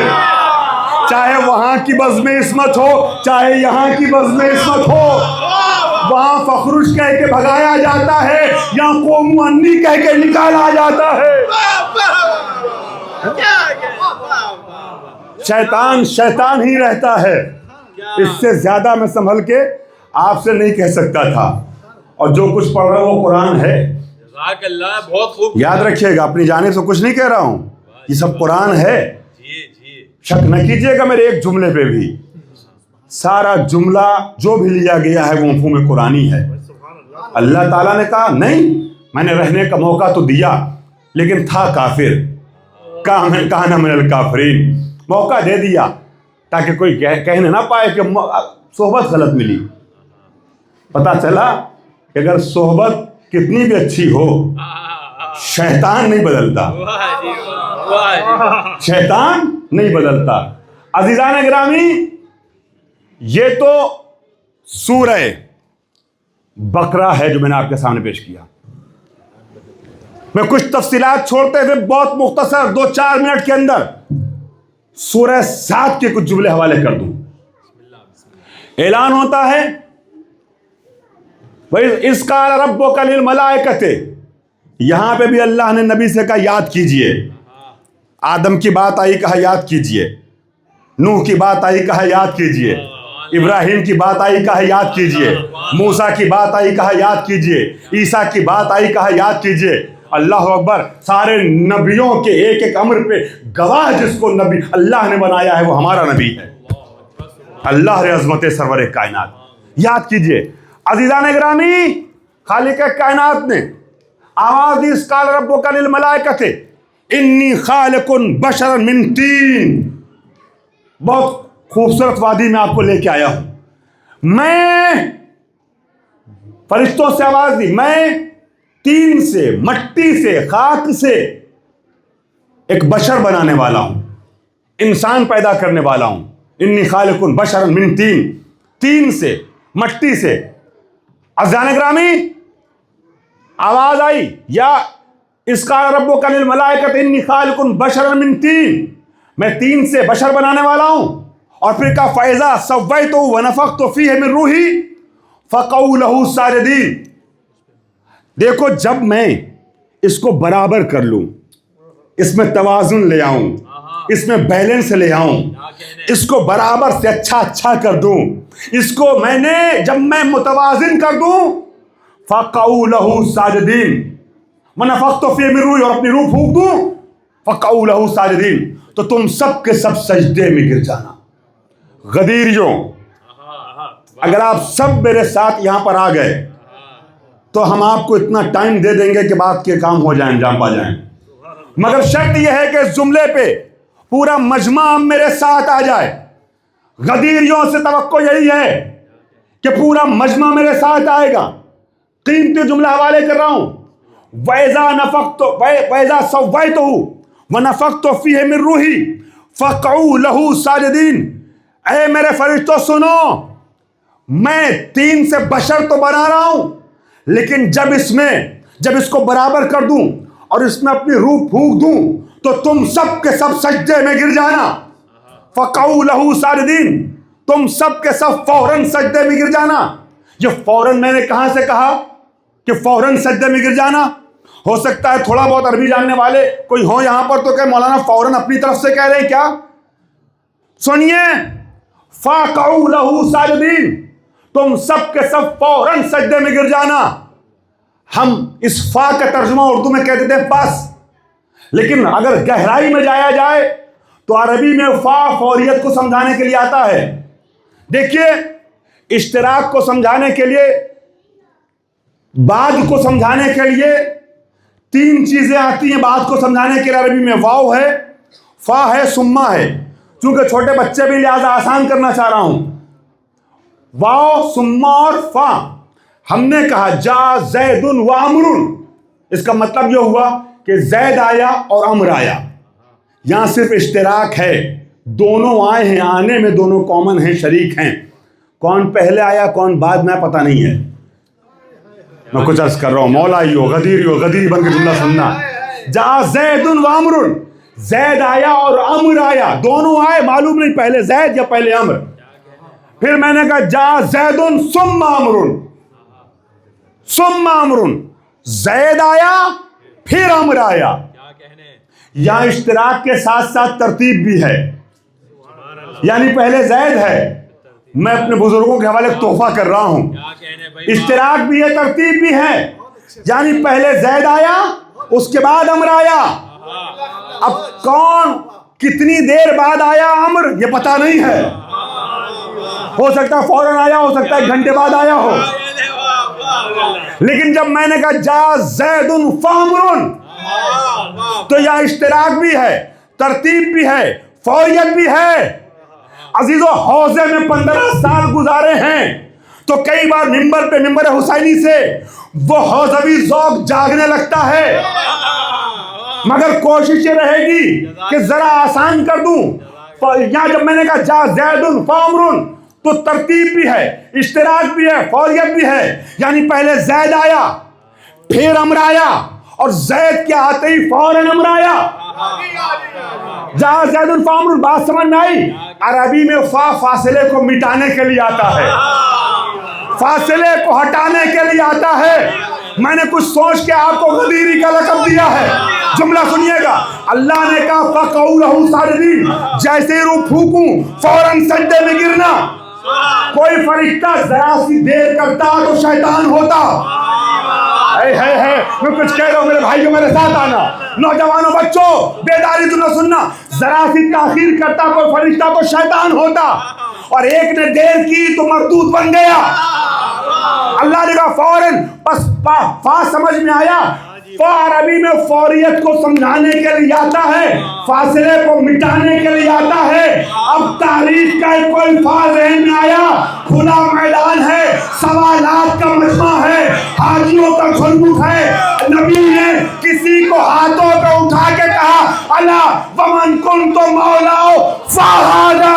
چاہے وہاں کی بزم عصمت ہو چاہے یہاں کی بزم عصمت ہو، وہاں فخرش کہہ کے بھگایا جاتا ہے یا قوم انی کہہ کے نکالا جاتا ہے۔ شیطان ہی رہتا ہے، اس سے زیادہ میں سنبھل کے آپ سے نہیں کہہ سکتا تھا، اور جو کچھ پڑھ رہا ہوں وہ قرآن ہے، بہت خوب، یاد رکھیے گا، اپنی جانب سے کچھ نہیں کہہ رہا ہوں، یہ سب قرآن ہے، شک نہ کیجئے گا میرے ایک جملے پہ بھی، سارا جملہ جو بھی لیا گیا ہے وہ مفہوم قرآنی ہے۔ اللہ تعالیٰ نے کہا نہیں، میں نے رہنے کا موقع تو دیا لیکن تھا کافر، کہنا من الکافرین، موقع دے دیا تاکہ کوئی کہنے نہ پائے کہ صحبت غلط ملی۔ پتا چلا کہ اگر صحبت کتنی بھی اچھی ہو شیطان نہیں بدلتا، شیطان نہیں بدلتا۔ عزیزان گرامی، یہ تو سورہ بقرہ ہے جو میں نے آپ کے سامنے پیش کیا۔ میں کچھ تفصیلات چھوڑتے ہوئے بہت مختصر 2-4 منٹ کے اندر سورہ 7 کے کچھ جملے حوالے کر دوں۔ اعلان ہوتا ہے وَإِذْ قَالَ رَبُّكَ لِلْمَلَائِكَةِ، یہاں پہ بھی اللہ نے نبی سے کہا یاد کیجئے، آدم کی بات آئی کہا یاد کیجئے، نوح کی بات آئی کہا یاد کیجئے، ابراہیم کی بات آئی کہا یاد کیجئے، موسیٰ کی بات آئی کہا یاد کیجئے، عیسیٰ کی بات آئی کہا یاد کیجئے۔ اللہ اکبر، سارے نبیوں کے ایک ایک امر پہ گواہ جس کو نبی اللہ نے بنایا ہے وہ ہمارا نبی ہے، اللہ عظمت سرور کائنات، یاد کیجئے۔ عزیزان گرامی، خالق کائنات نے آواز دی اِذْ قَالَ رَبُّكَ لِلْمَلَائِكَةِ انی خالق بشرا من طین، بہت خوبصورت وادی میں آپ کو لے کے آیا ہوں، میں فرشتوں سے آواز دی، میں تین سے، مٹی سے، خاک سے ایک بشر بنانے والا ہوں، انسان پیدا کرنے والا ہوں. انی خالق بشرا من تین سے، مٹی سے. عزیزان گرامی آواز آئی؟ یا اس کا ربک للملائکۃ انی خالق بشرا من طین، میں طین سے بشر بنانے والا ہوں. اور پھر کہا فَإِذَا سَوَّيْتُهُ وَنَفَخْتُ فِيهِ مِن رُوحِي فَقَعُوا لَهُ سَاجِدِينَ. دیکھو جب میں اس کو برابر کر لوں، اس میں توازن لے آؤں، اس میں بیلنس لے آؤں، اس کو برابر سے اچھا کر دوں، اس کو جب میں متوازن کر دوں فَقَعُوا لَهُ سَاجِدِينَ وَنَفَخْتُ فِيهِ مِن رُوحِي، اور اپنی روح پھونک دوں فَقَعُوا لَهُ سَاجِدِينَ، تو تم سب کے سب سجدے میں گر جانا. غدیریوں، اگر آپ سب میرے ساتھ یہاں پر آ گئے تو ہم آپ کو اتنا ٹائم دے دیں گے کہ بات کے کام ہو جائیں، انجام پا جائیں. مگر شرط یہ ہے کہ اس جملے پہ پورا مجمع میرے ساتھ آ جائے. غدیریوں سے توقع یہی ہے کہ پورا مجمع میرے ساتھ آئے گا. قیمتی جملہ حوالے کر رہا ہوں. وَإِذَا سَوَّيْتُهُ وَنَفَخْتُ فِيهِ مِن رُوحِي فَقَعُوا لَهُ سَاجِدِينَ. اے میرے فرشتوں سنو، میں طین سے بشر تو بنا رہا ہوں، لیکن جب اس کو برابر کر دوں اور اس میں اپنی روح پھونک دوں تو تم سب کے سب سجدے میں گر جانا. فَقَعُوا لَهُ سَاجِدِينَ، تم سب کے سب فوراً سجدے میں گر جانا. یہ فوراً میں نے کہاں سے کہا کہ فوراً سجدے میں گر جانا؟ ہو سکتا ہے تھوڑا بہت عربی جاننے والے کوئی ہو یہاں پر تو کہ مولانا فوراً اپنی طرف سے کہہ رہے ہیں کیا؟ سنیے، فَقَعُوا لَهُ سَاجِدِينَ، تم سب کے سب فوراً سجدے میں گر جانا. ہم اس فا کا ترجمہ اردو میں کہتے تھے پس، لیکن اگر گہرائی میں جایا جائے تو عربی میں فا فوریت کو سمجھانے کے لیے آتا ہے. دیکھیے، اشتراک کو سمجھانے کے لیے، بعد کو سمجھانے کے لیے تین چیزیں آتی ہیں. بعد کو سمجھانے کے لیے عربی میں واو ہے، فا ہے، ثم ہے. چونکہ چھوٹے بچے بھی لہذا آسان کرنا چاہ رہا ہوں. واو، ثم اور فا. ہم نے کہا جا زید و عمر، اس کا مطلب یہ ہوا کہ زید آیا اور عمر آیا. یہاں صرف اشتراک ہے، دونوں آئے ہیں، آنے میں دونوں کامن ہیں، شریک ہیں. کون پہلے آیا کون بعد میں پتہ نہیں ہے. میں کچھ عرض کر رہا ہوں، مولا ہی ہو، غدیری بن کے جملہ سننا. جا زید و عمر، زید آیا اور عمر آیا، دونوں آئے، معلوم نہیں پہلے زید یا پہلے عمر. پھر میں نے کہا جا زید ثم عمر، زید آیا پھر عمر آیا. یہاں اشتراک کے ساتھ ساتھ ترتیب بھی ہے، یعنی پہلے زید ہے. میں اپنے بزرگوں کے حوالے تحفہ کر رہا ہوں. اشتراک بھی ہے، ترتیب بھی ہے، یعنی پہلے زید آیا اس کے بعد عمر آیا. اب کون کتنی دیر بعد آیا عمر یہ پتہ نہیں ہے. ہو سکتا ہے فوراً آیا، ہو سکتا ہے ایک گھنٹے بعد آیا ہو. لیکن جب میں نے کہا جا زید فعمر، تو یہاں اشتراک بھی ہے، ترتیب بھی ہے، فوریت بھی ہے. عزیزو، حوضے میں 15 سال گزارے ہیں تو کئی بار ممبر پہ، ممبر حسینی سے وہ حوضوی ذوق جاگنے لگتا ہے، مگر کوشش یہ رہے گی کہ ذرا آسان کر دوں. یہاں جب میں نے کہا جا زید فعمر تو ترتیب بھی ہے، اشتراک بھی ہے، فوریت بھی ہے، یعنی پہلے زید آیا پھر عمر آیا، اور زید کے آتے ہی فوراً عمر آیا. جا زید فعمر، بات سمجھ میں آئی؟ عربی میں فا فاصلے کو مٹانے کے لیے آتا ہے، فاصلے کو ہٹانے کے لیے آتا ہے. میں نے کچھ سوچ کے آپ کو غدیری کا لقب دیا ہے. جملہ سنیے گا، اللہ نے کہا فَقَعُوا لَهُ سَاجِدِينَ، جیسے ہی روح پھونکوں فوراً سجدے میں گرنا. کوئی فرشتہ ذرا سی دیر کرتا تو شیطان ہوتا. میں کچھ کہہ رہا ہوں، میرے بھائیوں میرے ساتھ آنا. نوجوانوں، بچوں، بیداری تو سننا. ذرا سی تاخیر کرتا کوئی فرشتہ تو شیطان ہوتا، اور ایک نے دیر کی تو مردود بن گیا. اللہ نے کہا فوراً. بس فا سمجھ میں آیا؟ فا عربی میں فوریت کو سمجھانے کے لیے آتا ہے، فاصلے کو مٹانے کے لیے آتا ہے. اب تاریخ کا کوئی فا ذہن میں آیا؟ کھلا میدان ہے، سوالات کا مجمع ہے، حاجیوں کا خلوق ہے. نبی نے کسی کو ہاتھوں پہ اٹھا کے کہا الا ومن کنت مولا فہذا.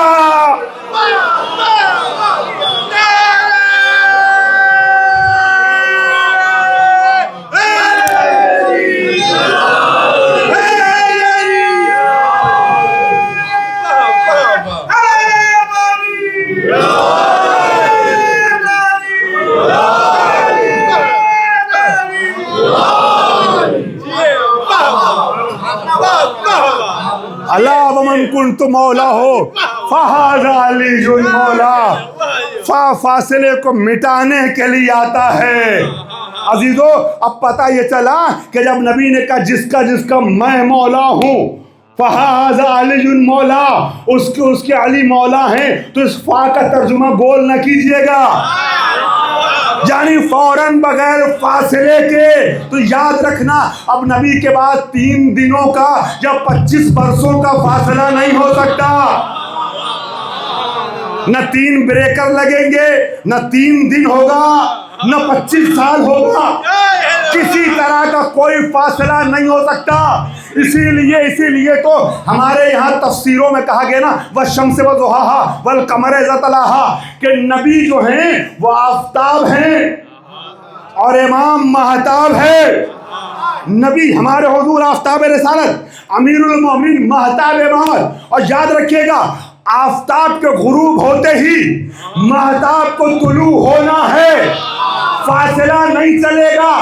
الا ومن کنت مولا ہو فہذا علی مولا. فاصلے کو مٹانے کے لیے آتا ہے. عزیزو اب پتہ یہ چلا کہ جب نبی نے کہا جس کا میں مولا ہوں فہذا علی مولا، اس کے علی مولا ہیں، تو اس فا کا ترجمہ گول نہ کیجئے گا، یعنی فوراً بغیر فاصلے کے. تو یاد رکھنا اب نبی کے بعد 3 دنوں کا یا 25 برسوں کا فاصلہ نہیں ہو سکتا. نہ 3 بریکر لگیں گے، نہ 3 دن ہوگا، نہ 25 سال ہوگا. کسی طرح کا کوئی فاصلہ نہیں ہو سکتا. اسی لیے تو ہمارے یہاں تفسیروں میں کہا گیا نا والشمس وضحاہا والقمر اذا تلاہا، کہ نبی جو ہیں وہ آفتاب ہیں اور امام مہتاب ہے. نبی ہمارے حضور آفتاب رسالت، امیر المومنین مہتاب امامت. اور یاد رکھیے گا آفتاب کے غروب ہوتے ہی مہتاب کو طلوع ہونا ہے، فاصلہ نہیں چلے گا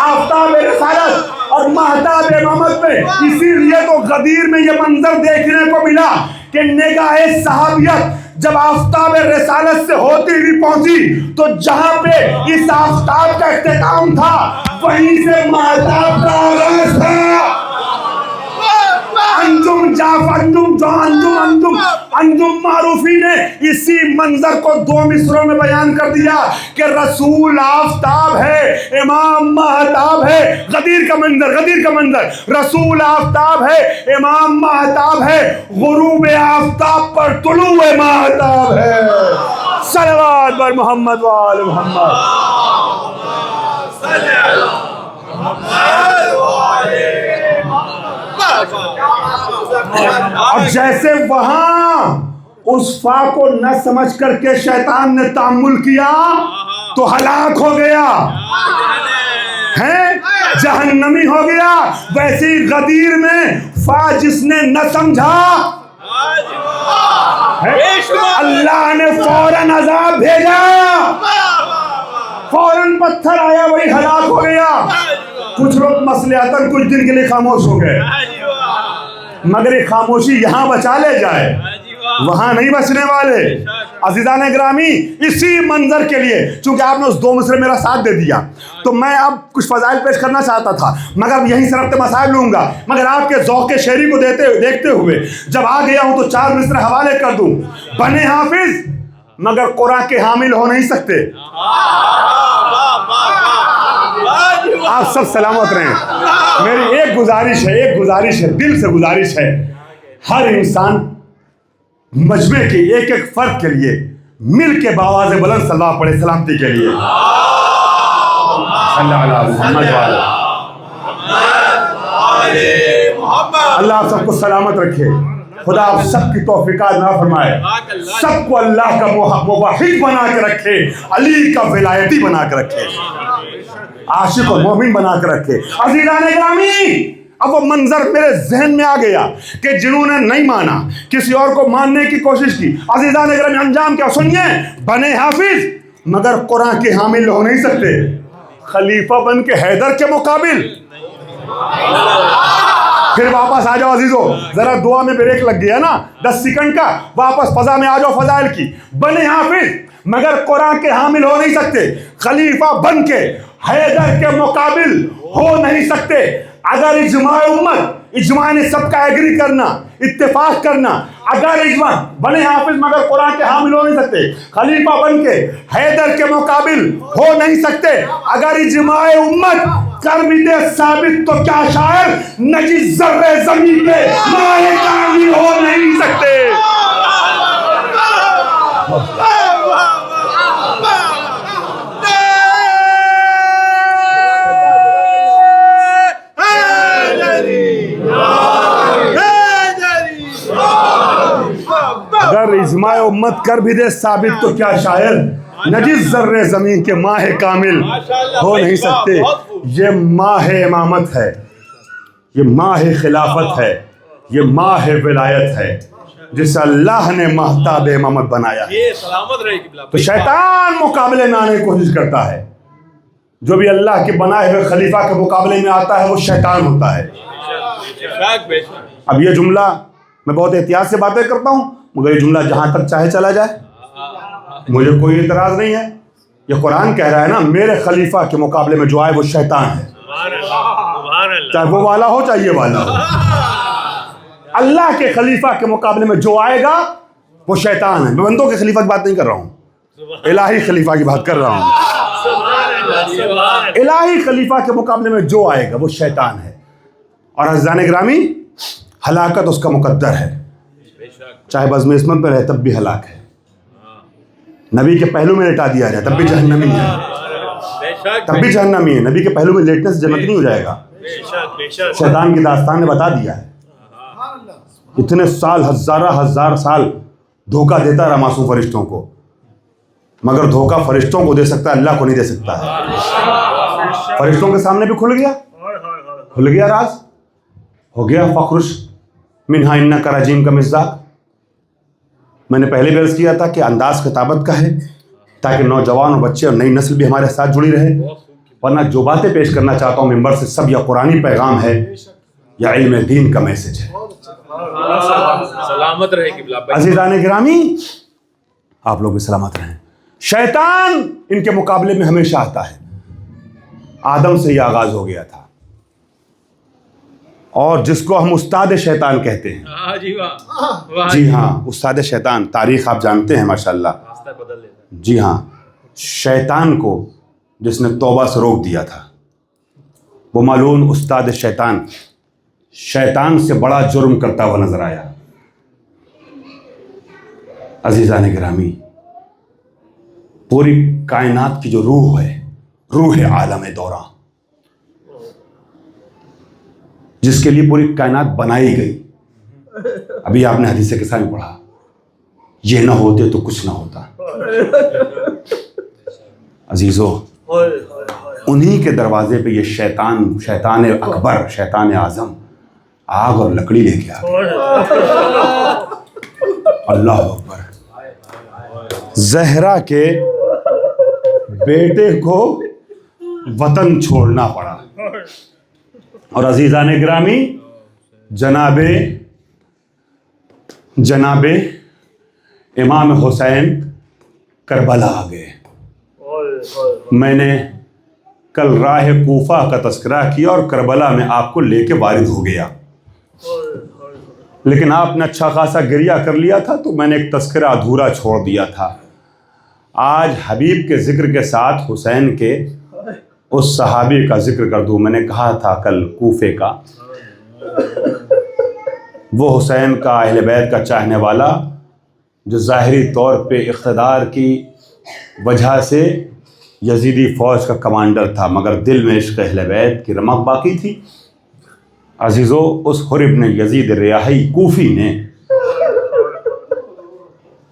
آفتاب رسالت اور مہتاب امامت میں. اسی لیے تو غدیر میں یہ منظر دیکھنے کو ملا کہ نگاہ صحابیت جب آفتاب رسالت سے ہوتی ہوئی پہنچی تو جہاں پہ اس آفتاب کا اختتام تھا وہیں سے مہتاب کا آغاز تھا. انجم معروفی نے اسی منظر کو 2 مصروں میں بیان کر دیا کہ رسول آفتاب ہے، امام مہتاب ہے. غدیر کا منظر رسول آفتاب ہے، امام مہتاب ہے، غروب آفتاب پر طلوع مہتاب ہے. صلوات بر محمد و آل محمد. اب جیسے وہاں اس فا کو نہ سمجھ کر کے شیطان نے تعامل کیا تو ہلاک ہو گیا ہے، جہنمی ہو گیا. ویسی غدیر میں فا جس نے نہ سمجھا اللہ نے فوراً عذاب بھیجا، فوراً پتھر آیا وہی ہلاک ہو گیا. کچھ لوگ مصلحتاً کچھ دن کے لیے خاموش ہو گئے، مگر یہ خاموشی یہاں بچا لے جائے، وہاں نہیں بچنے والے. عزیزان گرامی اسی منظر کے لیے چونکہ آپ نے اس 2 مصرے میرا ساتھ دے دیا تو میں اب کچھ فضائل پیش کرنا چاہتا تھا، مگر یہیں سے ربط مسائل لوں گا. مگر آپ کے ذوق شعری کو دیکھتے ہوئے جب آ گیا ہوں تو 4 مصرے حوالے کر دوں. بنے حافظ مگر قرآن کے حامل ہو نہیں سکتے. آپ سب سلامت رہیں. میری ایک گزارش ہے، دل سے گزارش ہے، ہر انسان مجمع کے ایک فرد کے لیے مل کے بآواز بلند صلوات پڑھے سلامتی کے لیے. اللہ آپ سب کو سلامت رکھے، خدا آپ سب کی توفیقات نہ فرمائے، سب کو اللہ کا موحد بنا کے رکھے، علی کا ولایتی بنا کے رکھے، عاشق و مومن بنا کے رکھے. عزیزان گرامی اب وہ منظر میرے ذہن میں آ گیا کہ جنہوں نے نہیں مانا کسی اور کو ماننے کی کوشش کی. عزیزان گرامی انجام کیا سنیے، بنے حافظ مگر قرآن کے حامل ہو نہیں سکتے، خلیفہ بن کے حیدر کے مقابل. پھر واپس آ جاؤ عزیزو، ذرا دعا میں بریک لگ گیا نا 10 سیکنڈ کا، واپس فضا میں آ جاؤ فضائل کی. بنے حافظ مگر قرآن کے حامل ہو نہیں سکتے، خلیفہ بن کے حیدر کے مقابل ہو نہیں سکتے. اگر اجماع نے سب کا ایگری کرنا، اتفاق کرنا، اگر اجماع بنے حافظ مگر قرآن کے حامل ہو نہیں سکتے، خلیفہ بن کے حیدر کے مقابل ہو نہیں سکتے، اگر اجماع امت کر بھی دے ثابت تو کیا شاعر نجی ذرے زمین پہ مائے کامل ہو نہیں سکتے. اجماع امت کر بھی دے ثابت تو کیا شاعر نجس ذرے زمین کے ماہ کامل ہو نہیں سکتے. یہ ماہ امامت ہے, یہ ماہ خلافت ہے, یہ ماہ ولایت ہے جسے اللہ نے مہتاب امامت بنایا ہے. یہ سلامت رہے قبلہ. تو شیطان مقابلے میں آنے کی کوشش کرتا ہے. جو بھی اللہ کے بنائے ہوئے خلیفہ کے مقابلے میں آتا ہے وہ شیطان ہوتا ہے. اب یہ جملہ میں بہت احتیاط سے باتیں کرتا ہوں, مگر یہ جملہ جہاں تک چاہے چلا جائے مجھے کوئی اعتراض نہیں ہے. یہ قرآن کہہ رہا ہے نا میرے خلیفہ کے مقابلے میں جو آئے وہ شیطان ہے, چاہے وہ والا ہو چاہے یہ والا ہو. اللہ کے خلیفہ کے مقابلے میں جو آئے گا وہ شیطان ہے. میں بندوں کے خلیفہ کی بات نہیں کر رہا ہوں, الہی خلیفہ کی بات کر رہا ہوں. الہی خلیفہ کے مقابلے میں جو آئے گا وہ شیطان ہے. اور عزیزان گرامی, ہلاکت اس کا مقدر ہے, چاہے بزم عصمت میں رہے تب بھی ہلاک ہے. نبی کے پہلو میں لٹا دیا جائے تب بھی جہنمی ہے, تب بھی جہنمی ہے. نبی کے پہلو میں لیٹنے سے جنت نہیں ہو جائے گا. شیطان کی داستان نے بتا دیا ہے. اتنے سال, ہزار سال دھوکہ دیتا رہا معصوم فرشتوں کو, مگر دھوکہ فرشتوں کو دے سکتا ہے, اللہ کو نہیں دے سکتا ہے. فرشتوں کے سامنے بھی کھل گیا راز, ہو گیا فخرش منہا انک رجیم کا مصداق. میں نے پہلے بھی عرض کیا تھا کہ انداز خطابت کا ہے تاکہ نوجوان اور بچے اور نئی نسل بھی ہمارے ساتھ جڑی رہے, ورنہ جو باتیں پیش کرنا چاہتا ہوں ممبر سے سب یا قرآنی پیغام ہے یا علم دین کا میسج ہے. سلامت رہے قبلہ. عزیزان گرامی, آپ لوگ بھی سلامت رہیں. شیطان ان کے مقابلے میں ہمیشہ آتا ہے. آدم سے یہ آغاز ہو گیا تھا, اور جس کو ہم استاد شیطان کہتے ہیں. جی ہاں, استاد شیطان, تاریخ آپ جانتے ہیں ماشاءاللہ. جی ہاں, شیطان کو جس نے توبہ سے روک دیا تھا وہ معلوم استاد شیطان شیطان سے بڑا جرم کرتا ہوا نظر آیا. عزیزان گرامی, پوری کائنات کی جو روح ہے, روح عالم دوراں, جس کے لیے پوری کائنات بنائی گئی. ابھی آپ نے حدیث قصہ میں پڑھا, یہ نہ ہوتے تو کچھ نہ ہوتا. عزیزو, انہی کے دروازے پہ یہ شیطان اکبر, شیطان اعظم آگ اور لکڑی لے کے آ گیا. اللہ اکبر. زہرا کے بیٹے کو وطن چھوڑنا پڑا. اور عزیزان گرامی, جناب امام حسین کربلا آ گئے. میں نے کل راہ کوفہ کا تذکرہ کیا اور کربلا میں آپ کو لے کے وارد ہو گیا, لیکن آپ نے اچھا خاصا گریہ کر لیا تھا تو میں نے ایک تذکرہ ادھورا چھوڑ دیا تھا. آج حبیب کے ذکر کے ساتھ حسین کے اس صحابی کا ذکر کر دوں. میں نے کہا تھا کل کوفے کا, وہ حسین کا اہل بیت کا چاہنے والا جو ظاہری طور پہ اقتدار کی وجہ سے یزیدی فوج کا کمانڈر تھا, مگر دل میں عشق اہل بیت کی رمق باقی تھی. عزیزو, اس حر ابن یزید ریاحی کوفی نے,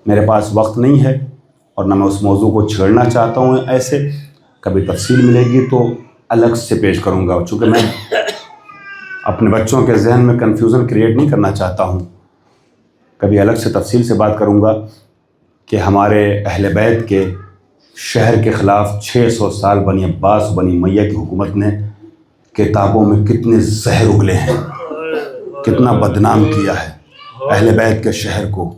میرے پاس وقت نہیں ہے اور نہ میں اس موضوع کو چھیڑنا چاہتا ہوں ایسے, کبھی تفصیل ملے گی تو الگ سے پیش کروں گا, چونکہ میں اپنے بچوں کے ذہن میں کنفیوژن کریٹ نہیں کرنا چاہتا ہوں. کبھی الگ سے تفصیل سے بات کروں گا کہ ہمارے اہل بیت کے شہر کے خلاف 600 سال بنی عباس بنی امیہ کی حکومت نے کتابوں میں کتنے زہر اگلے ہیں, کتنا بدنام کیا ہے اہل بیت کے شہر کو.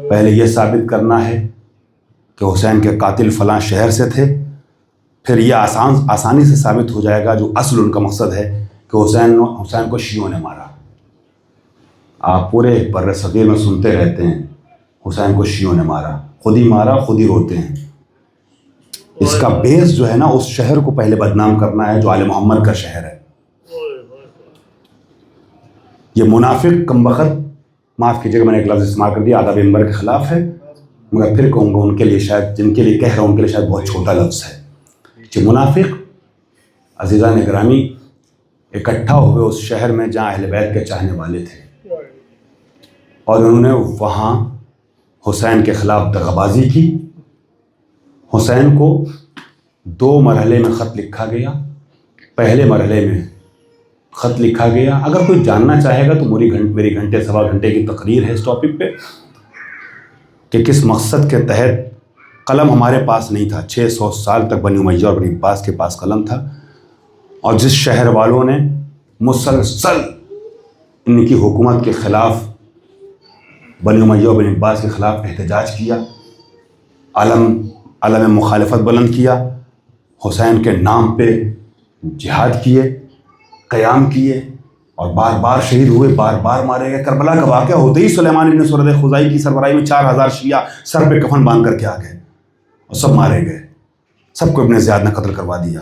پہلے یہ ثابت کرنا ہے کہ حسین کے قاتل فلاں شہر سے تھے, پھر یہ آسانی سے ثابت ہو جائے گا جو اصل ان کا مقصد ہے کہ حسین کو شیعوں نے مارا. آپ پورے بر صغیر میں سنتے رہتے ہیں حسین کو شیعوں نے مارا, خود ہی مارا, خود ہی روتے ہیں. اس کا بیس جو ہے نا اس شہر کو پہلے بدنام کرنا ہے جو آل محمد کا شہر ہے. یہ منافق کمبخت, معاف کیجیے گا میں نے ایک لفظ استعمال کر دیا, آداب ممبر کے خلاف ہے, مگر پھر کہوں گا ان کے لیے شاید, جن کے لیے کہہ رہا ہوں ان کے لیے شاید بہت چھوٹا لفظ ہے. کہ منافق عزیزان گرامی اکٹھا ہوئے اس شہر میں جہاں اہل بیت کے چاہنے والے تھے, اور انہوں نے وہاں حسین کے خلاف دغابازی کی. حسین کو 2 مرحلے میں خط لکھا گیا. پہلے مرحلے میں خط لکھا گیا، اگر کوئی جاننا چاہے گا تو میری گھنٹے سوا گھنٹے کی تقریر ہے اس ٹاپک پہ کہ کس مقصد کے تحت. قلم ہمارے پاس نہیں تھا، 600 سال تک بنی امیہ اور بنی عباس کے پاس قلم تھا، اور جس شہر والوں نے مسلسل ان کی حکومت کے خلاف، بنی امیہ اور بنی عباس کے خلاف احتجاج کیا، علم مخالفت بلند کیا، حسین کے نام پہ جہاد کیے، قیام کیے، اور بار بار شہید ہوئے، بار بار مارے گئے. کربلا کا واقعہ ہوتے ہی سلیمان بن سورد خزائی کی سربراہی میں 4000 شیعہ سر پہ کفن باندھ کر کے آ گئے اور سب مارے گئے. سب کو ابن زیاد نے قتل کروا دیا.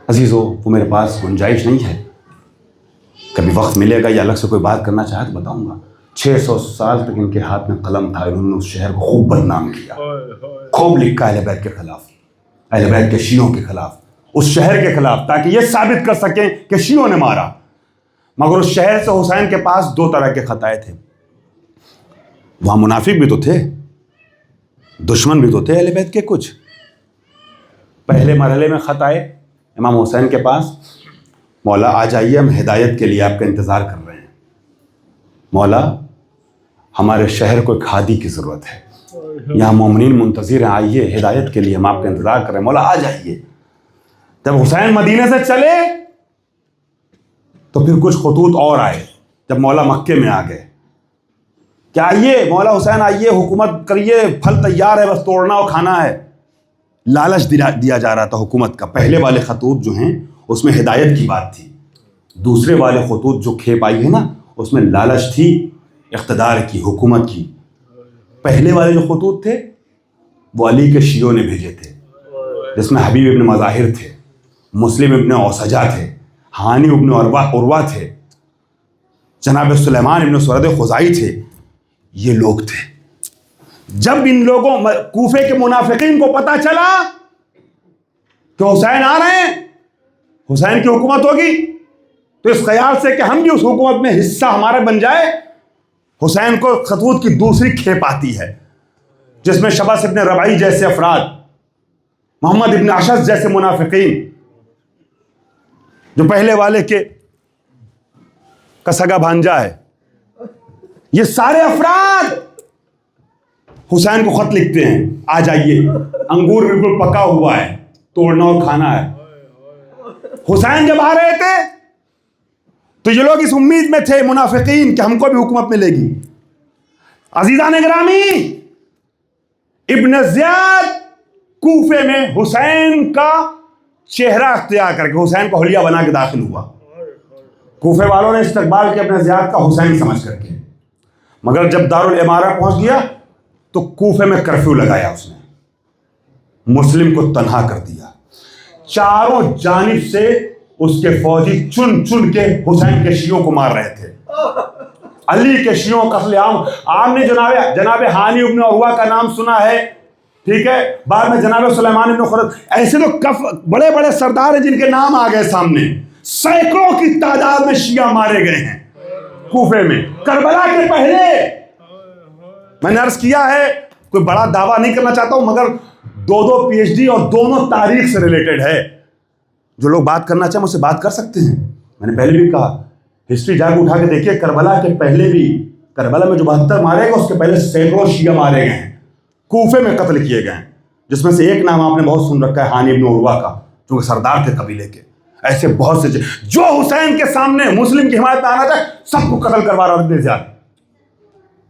عزیزو، وہ میرے پاس گنجائش نہیں ہے، کبھی وقت ملے گا یا الگ سے کوئی بات کرنا چاہے تو بتاؤں گا. 600 سال تک ان کے ہاتھ میں قلم تھا، انہوں نے اس شہر کو خوب بدنام کیا، خوب لکھا اہل بیت کے خلاف، اہل بیت کے شیعوں کے خلاف، اس شہر کے خلاف، تاکہ یہ ثابت کر سکیں کہ شیعوں نے مارا. مگر اس شہر سے حسین کے پاس 2 طرح کے خط آئے تھے. وہاں منافق بھی تو تھے، دشمن بھی تو تھے اہل بیت کے کچھ. پہلے مرحلے میں خط آئے امام حسین کے پاس، مولا آ جائیے، ہم ہدایت کے لیے آپ کا انتظار کر رہے ہیں. مولا ہمارے شہر کو ایک ہادی کی ضرورت ہے، یہاں مومنین منتظر ہیں، آئیے ہدایت کے لیے ہم آپ کا انتظار کر رہے ہیں، مولا آ جائیے. جب حسین مدینے سے چلے تو پھر کچھ خطوط اور آئے. جب مولا مکے میں آ گئے کہ آئیے مولا حسین آئیے، حکومت کریے، پھل تیار ہے، بس توڑنا اور کھانا ہے. لالچ دیا جا رہا تھا حکومت کا. پہلے والے خطوط جو ہیں اس میں ہدایت کی بات تھی، دوسرے والے خطوط جو کھیپ آئی ہے نا اس میں لالچ تھی اقتدار کی، حکومت کی. پہلے والے جو خطوط تھے وہ علی کے شیعوں نے بھیجے تھے، جس میں حبیب ابن مظاہر تھے، مسلم ابن اوسجہ تھے، ہانی ابن عروہ تھے، جناب سلیمان ابن سورد خزائی تھے. یہ لوگ تھے. جب ان لوگوں کوفے کے منافقین کو پتا چلا کہ حسین آ رہے ہیں، حسین کی حکومت ہوگی، تو اس خیال سے کہ ہم بھی اس حکومت میں حصہ ہمارا بن جائے، حسین کو خطوط کی دوسری کھیپ آتی ہے، جس میں شبس ابن ربعی جیسے افراد، محمد ابن اشعث جیسے منافقین، جو پہلے والے کا سگا بھانجا ہے، یہ سارے افراد حسین کو خط لکھتے ہیں، آ جائیے، انگور بالکل پکا ہوا ہے، توڑنا اور کھانا ہے. حسین جب آ رہے تھے تو یہ لوگ اس امید میں تھے منافقین کہ ہم کو بھی حکومت ملے گی. عزیزان گرامی، ابن زیاد کوفے میں حسین کا چہرہ اختیار کر کے حسین کو حلیہ بنا کے داخل ہوا. کوفے والوں نے استقبال کیا ابن زیاد کا حسین سمجھ کر کے. مگر جب دارالامارہ پہنچ گیا تو کوفے میں کرفیو لگایا، اس نے مسلم کو تنہا کر دیا. چاروں جانب سے اس کے فوجی چن چن کے حسین کے شیعوں کو مار رہے تھے. علی کے شیعوں قتل عام. آپ نے جناب ہانی ابن عروہ کا نام سنا ہے، ٹھیک ہے، بعد میں جناب سلیمان ابن خرد، ایسے تو بڑے بڑے سردار ہیں جن کے نام آ گئے سامنے. سینکڑوں کی تعداد میں شیعہ مارے گئے ہیں کوفے میں کربلا کے پہلے. میں نے عرض کیا ہے، کوئی بڑا دعویٰ نہیں کرنا چاہتا ہوں، مگر 2 PhD اور دونوں تاریخ سے ریلیٹڈ ہے. جو لوگ بات کرنا چاہیں مجھ سے بات کر سکتے ہیں. میں نے پہلے بھی کہا، ہسٹری جا کے اٹھا کے دیکھیے، کربلا کے پہلے بھی، کربلا میں جو 72 مارے گئے اس کے پہلے سینکڑوں شیعہ مارے گئے ہیں، کوفے میں قتل کیے گئے ہیں، جس میں سے ایک نام آپ نے بہت سن رکھا ہے، ہانی ابن عروہ کا، جو کہ سردار تھے قبیلے کے. ایسے بہت سے جو حسین کے سامنے مسلم کی حمایت میں آنا تھا سب کو قتل کروا رہا ابن زیاد.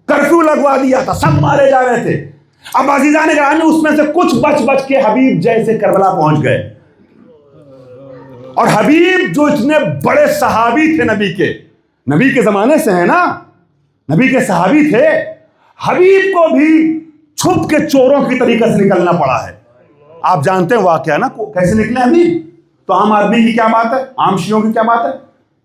کرفیو لگوا دیا تھا، سب مارے جا رہے تھے. اب عزیزان گرامی، اس میں سے کچھ بچ کے حبیب جیسے کربلا پہنچ گئے. اور حبیب جو اتنے بڑے صحابی تھے نبی کے زمانے سے ہیں نا، نبی کے صحابی تھے، حبیب کو بھی چھپ کے چوروں کی طریقے سے نکلنا پڑا ہے. آپ جانتے ہیں واقعہ نا کیسے نکلے حبیب. تو عام آدمی کی کیا بات ہے، عام شیعوں کی کیا بات ہے،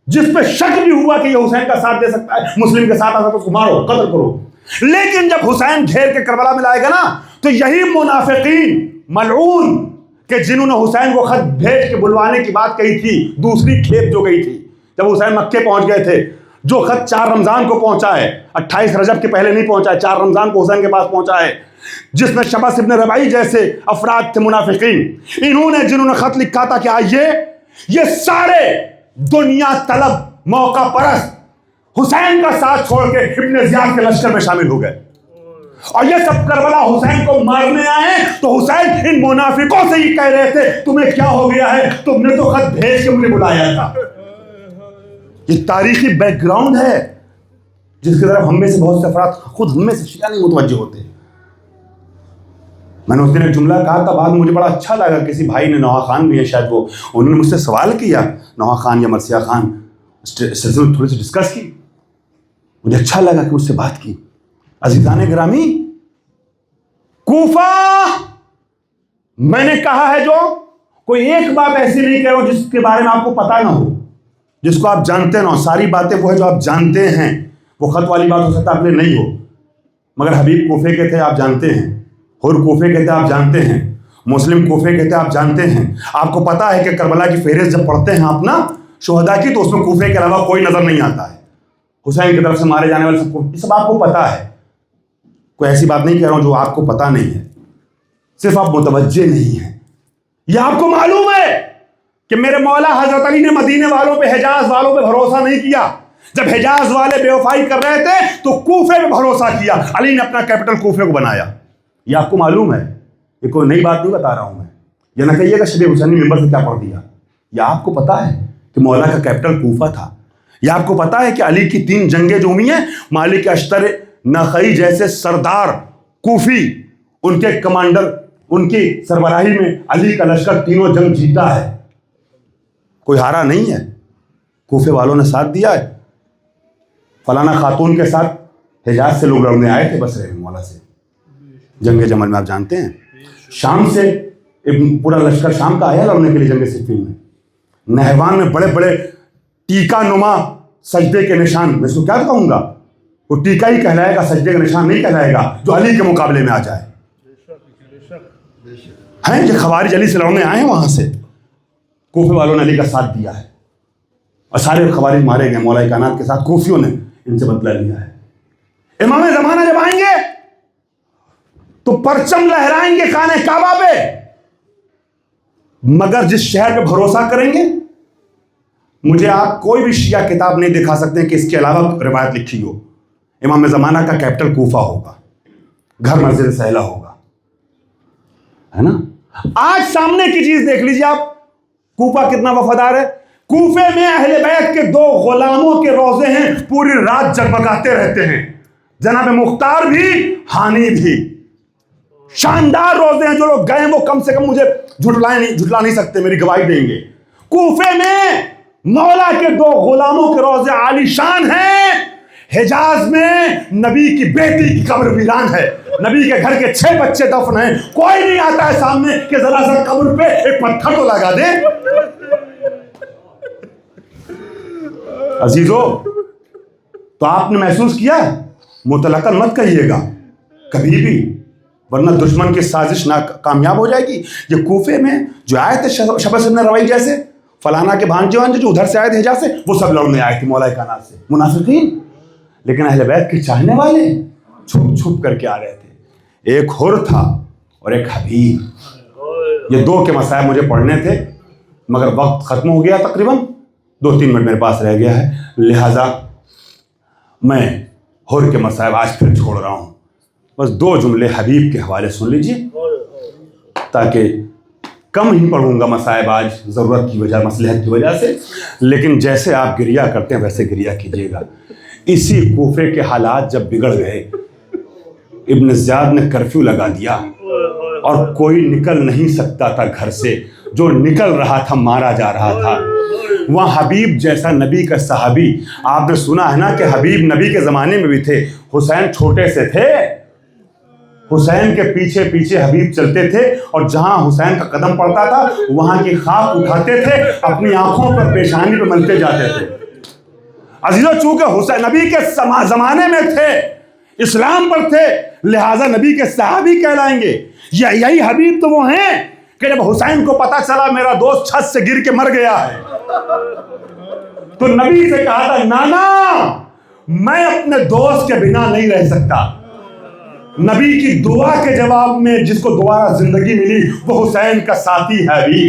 جس پہ شک بھی ہوا کہ یہ حسین کا ساتھ دے سکتا ہے، مسلم کے ساتھ آ سکتا ہے، اس کو مارو، قتل کرو. لیکن جب حسین گھیر کے کربلا میں لائے گا نا، تو یہی منافقین ملعون کہ جنہوں نے حسین کو خط بھیج کے بلوانے کی بات کہی تھی، دوسری کھیپ جو گئی تھی، جب حسین مکے پہنچ گئے تھے، جو خط 4 رمضان کو پہنچا ہے، 28 رجب کے پہلے نہیں پہنچا ہے، 4 رمضان کو حسین کے پاس پہنچا ہے، جس میں شبس ابن ربعی جیسے افراد تھے منافقین، جنہوں نے خط لکھا تھا کہ آئیے یہ سارے دنیا طلب موقع پرست حسین کا ساتھ چھوڑ کے ابن زیاد کے لشکر میں شامل ہو گئے، اور یہ سب کربلا حسین کو مارنے آئے۔ تو حسین ان منافقوں سے یہ کہہ رہے تھے تمہیں کیا ہو گیا ہے، تم نے تو خط بھیج کے مجھے بلایا تھا۔ یہ تاریخی بیک گراؤنڈ ہے جس کی طرف ہم میں سے بہت سے افراد خود ہم میں سے شیعہ نہیں متوجہ ہوتے۔ میں نے اس دن ایک جملہ کہا تھا، بعد مجھے بڑا اچھا لگا، کسی بھائی نے، نوحہ خان بھی ہے شاید، وہ انہوں نے مجھ سے سوال کیا، نوحہ خان یا مرثیہ خان، سلسلے میں تھوڑی سی ڈسکس کی، مجھے اچھا لگا کہ مجھ سے بات کی۔ عزیزان گرامی، کوفہ میں نے کہا ہے جو کوئی ایک بات ایسی نہیں کہہ رہا ہوں جس کے بارے میں آپ کو پتہ نہ ہو، جس کو آپ جانتے نہ ہو، ساری باتیں وہ ہے جو آپ جانتے ہیں۔ وہ خط والی بات ہو سکتا ہے آپ نے نہیں ہو، مگر حبیب کوفے کے تھے آپ جانتے ہیں، حر کوفے کے تھے آپ جانتے ہیں، مسلم کوفے کے تھے آپ جانتے ہیں۔ آپ کو پتا ہے کہ کربلا کی فہرست جب پڑھتے ہیں آپ نا شہداء کی، تو اس میں کوفے کے علاوہ کوئی نظر نہیں آتا ہے، حسین کی طرف سے مارے جانے والے سب کو، یہ سب آپ کو پتا ہے۔ کوئی ایسی بات نہیں کہہ رہا ہوں جو آپ کو پتا نہیں ہے، صرف آپ متوجہ نہیں ہیں۔ یہ آپ کو معلوم ہے کہ میرے مولا حضرت علی نے مدینے والوں پہ، حجاز والوں پہ بھروسہ نہیں کیا۔ جب حجاز والے بے وفائی کر رہے تھے تو کوفے پہ بھروسہ کیا، علی نے اپنا کیپٹل کوفے کو بنایا۔ یہ آپ کو معلوم ہے، یہ کوئی نئی بات نہیں بتا رہا ہوں میں۔ یہ نہ کہیے گا شبیہ حسینی ممبر سے کیا پڑھ دیا۔ یہ آپ کو پتا ہے کہ مولا کا کیپٹل کوفہ تھا۔ یہ آپ کو پتا ہے کہ علی کی 3 جنگیں جو ہوئی ہیں، مالک اشتر نخعی جیسے سردار کوفی، ان کے کمانڈر، ان کی سربراہی میں علی کا لشکر تینوں جنگ جیتا ہے، کوئی ہارا نہیں ہے۔ کوفے والوں نے ساتھ دیا ہے۔ فلانا خاتون کے ساتھ حجاز سے لوگ لڑنے آئے تھے بصرے میں مولا سے، جنگ جمل میں آپ جانتے ہیں۔ شام سے پورا لشکر شام کا آیا لڑنے کے لیے جنگ صفین میں۔ نہوان میں بڑے بڑے ٹیکا نما سجدے کے نشان، میں اس کو کیا کہوں گا، وہ ٹیکا ہی کہلائے گا، سجدے کا نشان نہیں کہلائے گا جو علی کے مقابلے میں آ جائے۔ ہیں یہ خوارج علی سے لڑنے آئے ہیں وہاں سے، کوفے والوں نے علی کا ساتھ دیا ہے، اور سارے خوارج مارے گئے مولا کائنات کے ساتھ، کوفیوں نے ان سے بدلہ لیا ہے۔ امام زمانہ جب آئیں گے تو پرچم لہرائیں گے خانہ کعبہ پہ، مگر جس شہر پہ بھروسہ کریں گے، مجھے آپ کوئی بھی شیعہ کتاب نہیں دکھا سکتے کہ اس کے علاوہ روایت لکھی ہو۔ امام زمانہ کا کیپٹل کوفہ ہوگا، گھر مسجد سہلہ ہوگا، ہے نا۔ آج سامنے کی چیز دیکھ لیجیے آپ، کوفہ کتنا وفادار ہے۔ کوفے میں اہل بیت کے 2 غلاموں کے روزے ہیں، پوری رات جگمگاتے رہتے ہیں، جناب مختار بھی، ہانی بھی۔ شاندار روزے ہیں، جو لوگ گئے ہیں وہ کم سے کم مجھے جھٹلا نہیں سکتے، میری گواہی دیں گے۔ کوفے میں مولا کے 2 غلاموں کے روزے عالی شان ہیں۔ حجاز میں نبی کی بیٹی کی قبر ویران ہے، نبی کے گھر کے 6 بچے دفن ہیں، کوئی نہیں آتا ہے سامنے کہ ذرا سا قبر پہ ایک پتھر تو لگا دے۔ عزیزو، تو آپ نے محسوس کیا، مطلقاً مت کہیے گا کبھی بھی، ورنہ دشمن کی سازش کامیاب ہو جائے گی۔ یہ کوفے میں جو آئے تھے شبس ابن ربعی جیسے، فلانا کے بھانجے وانجے جو ادھر سے آئے تھے حجاز سے، وہ سب لڑنے آئے تھے مولا کائنات سے، منافقین۔ لیکن اہل بیت کے چاہنے والے چھپ چھپ کر کے آ رہے تھے۔ ایک حر تھا اور ایک حبیب، یہ 2 کے مسائل مجھے پڑھنے تھے، مگر وقت ختم ہو گیا، تقریباً 2-3 منٹ میرے پاس رہ گیا ہے، لہٰذا میں حر کے مسائل آج پھر چھوڑ رہا ہوں۔ بس 2 جملے حبیب کے حوالے سن لیجئے، تاکہ کم ہی پڑھوں گا مسائب آج، ضرورت کی وجہ، مصلحت کی وجہ سے، لیکن جیسے آپ گریہ کرتے ہیں ویسے گریہ کیجیے گا۔ اسی کوفے کے حالات جب بگڑ گئے، ابن زیاد نے کرفیو لگا دیا اور کوئی نکل نہیں سکتا تھا گھر سے، جو نکل رہا تھا مارا جا رہا تھا۔ وہاں حبیب جیسا نبی کا صحابی، آپ نے سنا ہے نا کہ حبیب نبی کے زمانے میں بھی تھے، حسین چھوٹے سے تھے، حسین کے پیچھے پیچھے حبیب چلتے تھے، اور جہاں حسین کا قدم پڑتا تھا وہاں کی خاک اٹھاتے تھے، اپنی آنکھوں پر پیشانی پہ ملتے جاتے تھے۔ عزیزو، چونکہ حسین نبی کے زمانے میں تھے، اسلام پر تھے، لہٰذا نبی کے صحابی کہلائیں گے۔ یہی حبیب تو وہ ہیں کہ جب حسین کو پتا چلا میرا دوست چھت سے گر کے مر گیا ہے، تو نبی سے کہا تھا نانا میں اپنے دوست کے بنا نہیں رہ سکتا. نبی کی دعا کے جواب میں جس کو دوبارہ زندگی ملی وہ حسین کا ساتھی ہے ابھی.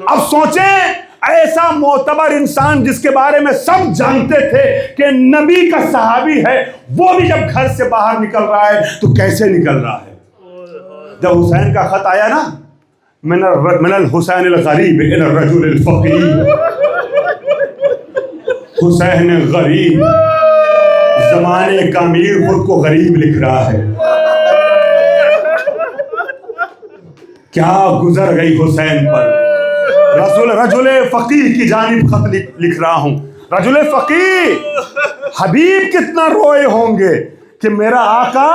اب سوچیں ایسا معتبر انسان جس کے بارے میں سب جانتے تھے کہ نبی کا صحابی ہے، وہ بھی جب گھر سے باہر نکل رہا ہے تو کیسے نکل رہا ہے. جب حسین کا خط آیا نا من الحسین الغریب الى الرجل الفقیر، حسین غریب، زمانے کا امیر خود کو غریب لکھ رہا ہے. کیا گزر گئی حسین پر. رجل فقیہ کی جانب خط لکھ رہا ہوں. رجل فقیہ، حبیب کتنا روئے ہوں گے کہ میرا آقا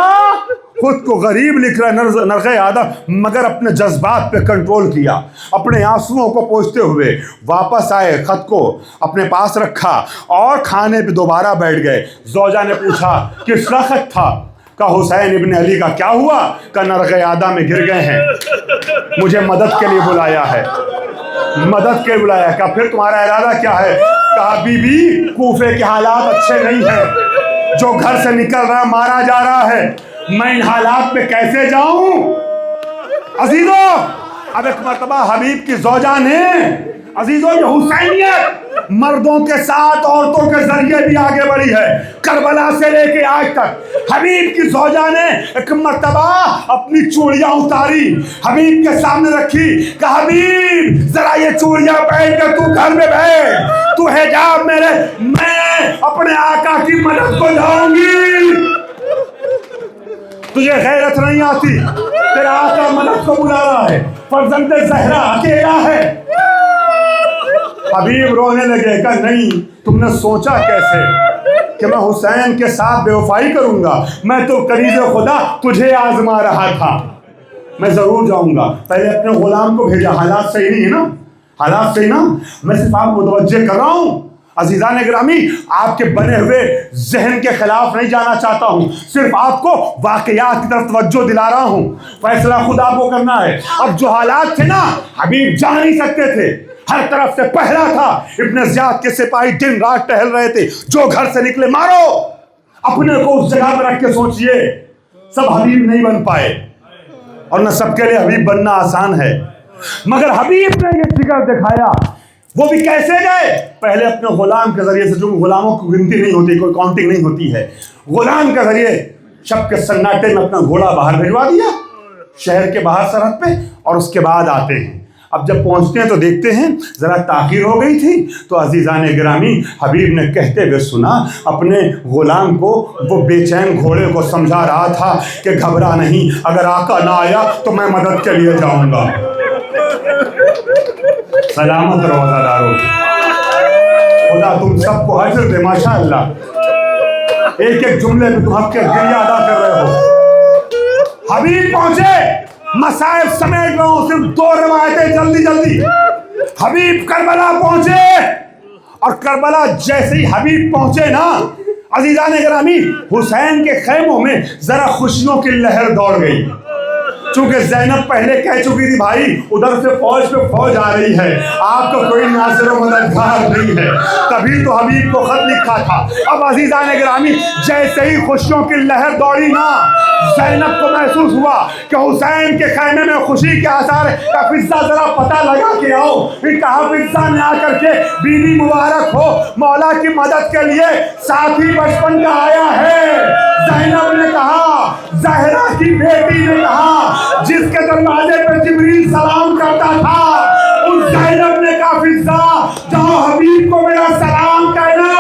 خود کو غریب لکھ رہا ہے. نرخ آدم، مگر اپنے جذبات پہ کنٹرول کیا، اپنے آنسوؤں کو پوچھتے ہوئے واپس آئے، خط کو اپنے پاس رکھا اور کھانے پہ دوبارہ بیٹھ گئے. زوجہ نے پوچھا کس کا خط تھا؟ کہ حسین ابن علی کا. کیا ہوا؟ کہ نرخ آدم میں گر گئے ہیں، مجھے مدد کے لیے بلایا ہے. مدد کے بلایا. کہ پھر تمہارا ارادہ کیا ہے؟ کہا بی بی کوفے کے حالات اچھے نہیں ہیں، جو گھر سے نکل رہا مارا جا رہا ہے، میں ان حالات پہ کیسے جاؤں؟ عزیزو اب ایک مرتبہ حبیب کی زوجہ نے، عزیزو یہ حسینیت مردوں کے ساتھ عورتوں کے ذریعے بھی آگے بڑھی ہے. کربلا سے لے کے آج تک حبیب کی زوجہ نے ایک مرتبہ اپنی چوڑیاں اتاری، حبیب کے سامنے رکھی کہ حبیب ذرا یہ چوڑیاں پہن کے تو گھر میں بیٹھ، تو حجاب میں رہ، میں اپنے آقا کی مدد کو جاؤں گی. تجھے غیرت نہیں آتی، تیرا آقا مدد کو بلا رہا ہے، فرزند زہرا اکیلا ہے. حبیب رونے لگے کہ نہیں، تم نے سوچا کیسے کہ میں حسین کے ساتھ بے وفائی کروں گا؟ میں تو کنیز خدا تجھے آزما رہا تھا. میں ضرور جاؤں گا. پہلے اپنے غلام کو بھیجا. حالات صحیح نہیں ہے نا، حالات صحیح نا، میں صرف آپ متوجہ کر رہا ہوں. عزیزان گرامی، آپ کے بنے ہوئے ذہن کے خلاف نہیں جانا چاہتا ہوں، صرف آپ کو واقعات کی طرف توجہ دلا رہا ہوں. فیصلہ خود آپ کو کرنا ہے. اب جو حالات تھے نا، حبیب جا نہیں سکتے تھے، ہر طرف سے پہرا تھا. ابن زیاد کے سپاہی دن رات ٹہل رہے تھے، جو گھر سے نکلے مارو. اپنے کو اس جگہ پر رکھ کے سوچئے، سب حبیب نہیں بن پائے، اور نہ سب کے لیے حبیب بننا آسان ہے. مگر حبیب نے یہ فکر دکھایا. وہ بھی کیسے گئے؟ پہلے اپنے غلام کے ذریعے سے، جو غلاموں کی گنتی نہیں ہوتی، کوئی کاؤنٹنگ نہیں ہوتی ہے، غلام کے ذریعے شب کے سناٹے میں اپنا گھوڑا باہر بھجوا دیا شہر کے باہر سرحد پہ، اور اس کے بعد آتے ہیں. اب جب پہنچتے ہیں تو دیکھتے ہیں ذرا تاخیر ہو گئی تھی. تو عزیزان گرامی، حبیب نے کہتے ہوئے سنا اپنے غلام کو، وہ بے چین گھوڑے کو سمجھا رہا تھا کہ گھبرا نہیں، اگر آقا نہ آیا تو میں مدد کے لیے جاؤں گا. سلامت روزہ دارو، خدا تم سب کو اجر دے. ماشاء اللہ، ایک ایک جملے پہ تم حق کے گریہ ادا کر رہے ہو. حبیب پہنچے، مسائب سمیٹ رہا ہوں، صرف 2 روایتیں جلدی. حبیب کربلا پہنچے، اور کربلا جیسے ہی حبیب پہنچے نا عزیزان گرامی، حسین کے خیموں میں ذرا خوشیوں کی لہر دوڑ گئی. چونکہ زینب پہلے کہہ چکی تھی بھائی ادھر سے فوج پہ فوج آ رہی ہے، آپ کا کوئی ناصر و مددگار نہیں ہے، تبھی تو حبیب کو خط لکھا تھا. اب عزیزان گرامی، جیسے ہی خوشیوں کی لہر دوڑی نا، زینب کو محسوس ہوا کہ حسین کے خیمے میں خوشی کے آثار ہے. کہ فضہ ذرا پتہ لگا کے آؤ. کہا فضہ نے آ کر کے بیوی مبارک ہو، مولا کی مدد کے لیے ساتھی بچپن کا آیا ہے. زینب نے کہا، زہرا کی بیٹی نے کہا، جس کے دروازے پہ جبریل سلام کرتا تھا، اس زینب نے کہا فضہ جاؤ حبیب کو میرا سلام کہنا.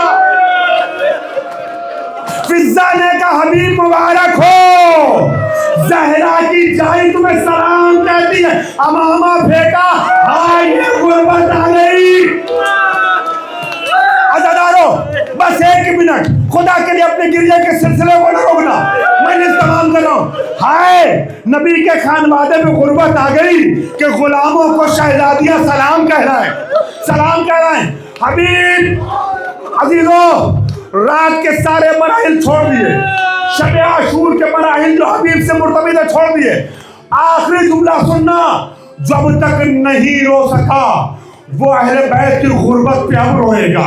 فضہ نے کہا حبیب مبارک ہو، زہرا کی جائی تمہیں سلام کہتی ہے. امامہ پھینکا، ہائے یہ غربت آ گئی. عزادارو بس 1 منٹ خدا کے لیے اپنے گریہ کے سلسلے کو نہ روکنا، میں نے استعمال کر رہا ہوں. ہائے نبی کے خانوادے میں غربت آ گئی کہ غلاموں کو شہزادیاں سلام کہہ رہا ہے، سلام کہہ رہا ہے. حبیب عزیزو رات کے سارے مراحل چھوڑ دیے، شب عاشور کے مراحل جو حبیب سے مرتبط ہے چھوڑ دیے. آخری جملہ سننا، جب تک نہیں رو سکا وہ اہل بیت کی غربت پہ اب روئے گا،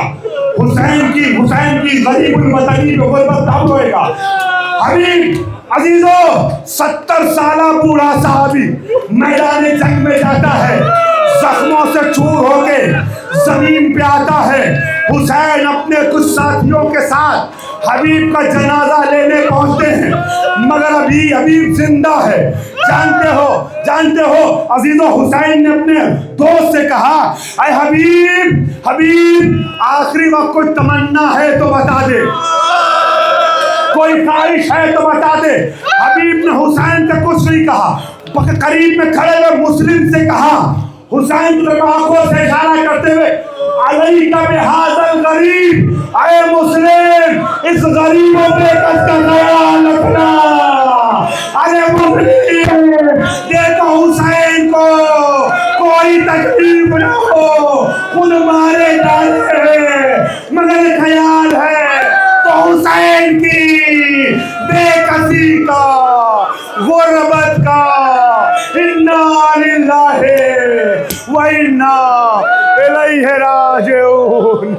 حسین کی غریب الوطنی پہ غربت اب روئے گا۔ حبیب عزیزو 70 سالہ بوڑھا صحابی میدان جنگ میں جاتا ہے، زخموں سے چور ہو کے زمین پہ آتا ہے۔ حسین اپنے کچھ ساتھیوں کے ساتھ حبیب کا جنازہ لینے پہنچتے ہیں، مگر ابھی حبیب زندہ ہے۔ جانتے ہو عزیزو، حسین نے اپنے دوست سے کہا، اے حبیب آخری وقت کوئی تمنا ہے تو بتا دے، کوئی خواہش ہے تو بتا دے۔ حبیب نے حسین سے کچھ نہیں کہا، قریب میں کھڑے ہوئے مسلم سے کہا، حسین کی آنکھوں سے اشارہ کرتے ہوئے، علیک بہذا الغریب، اے مسلم اس غریب و بے کس کا خیال رکھنا۔ ارے مسلم دیکھو حسین کو کوئی تکلیف نہ ہو، خود مارے جاتے مگر خیال ہے تو حسین کی بے کسی کا، غربت کا۔ انا للہ و انا الیہ راجعون۔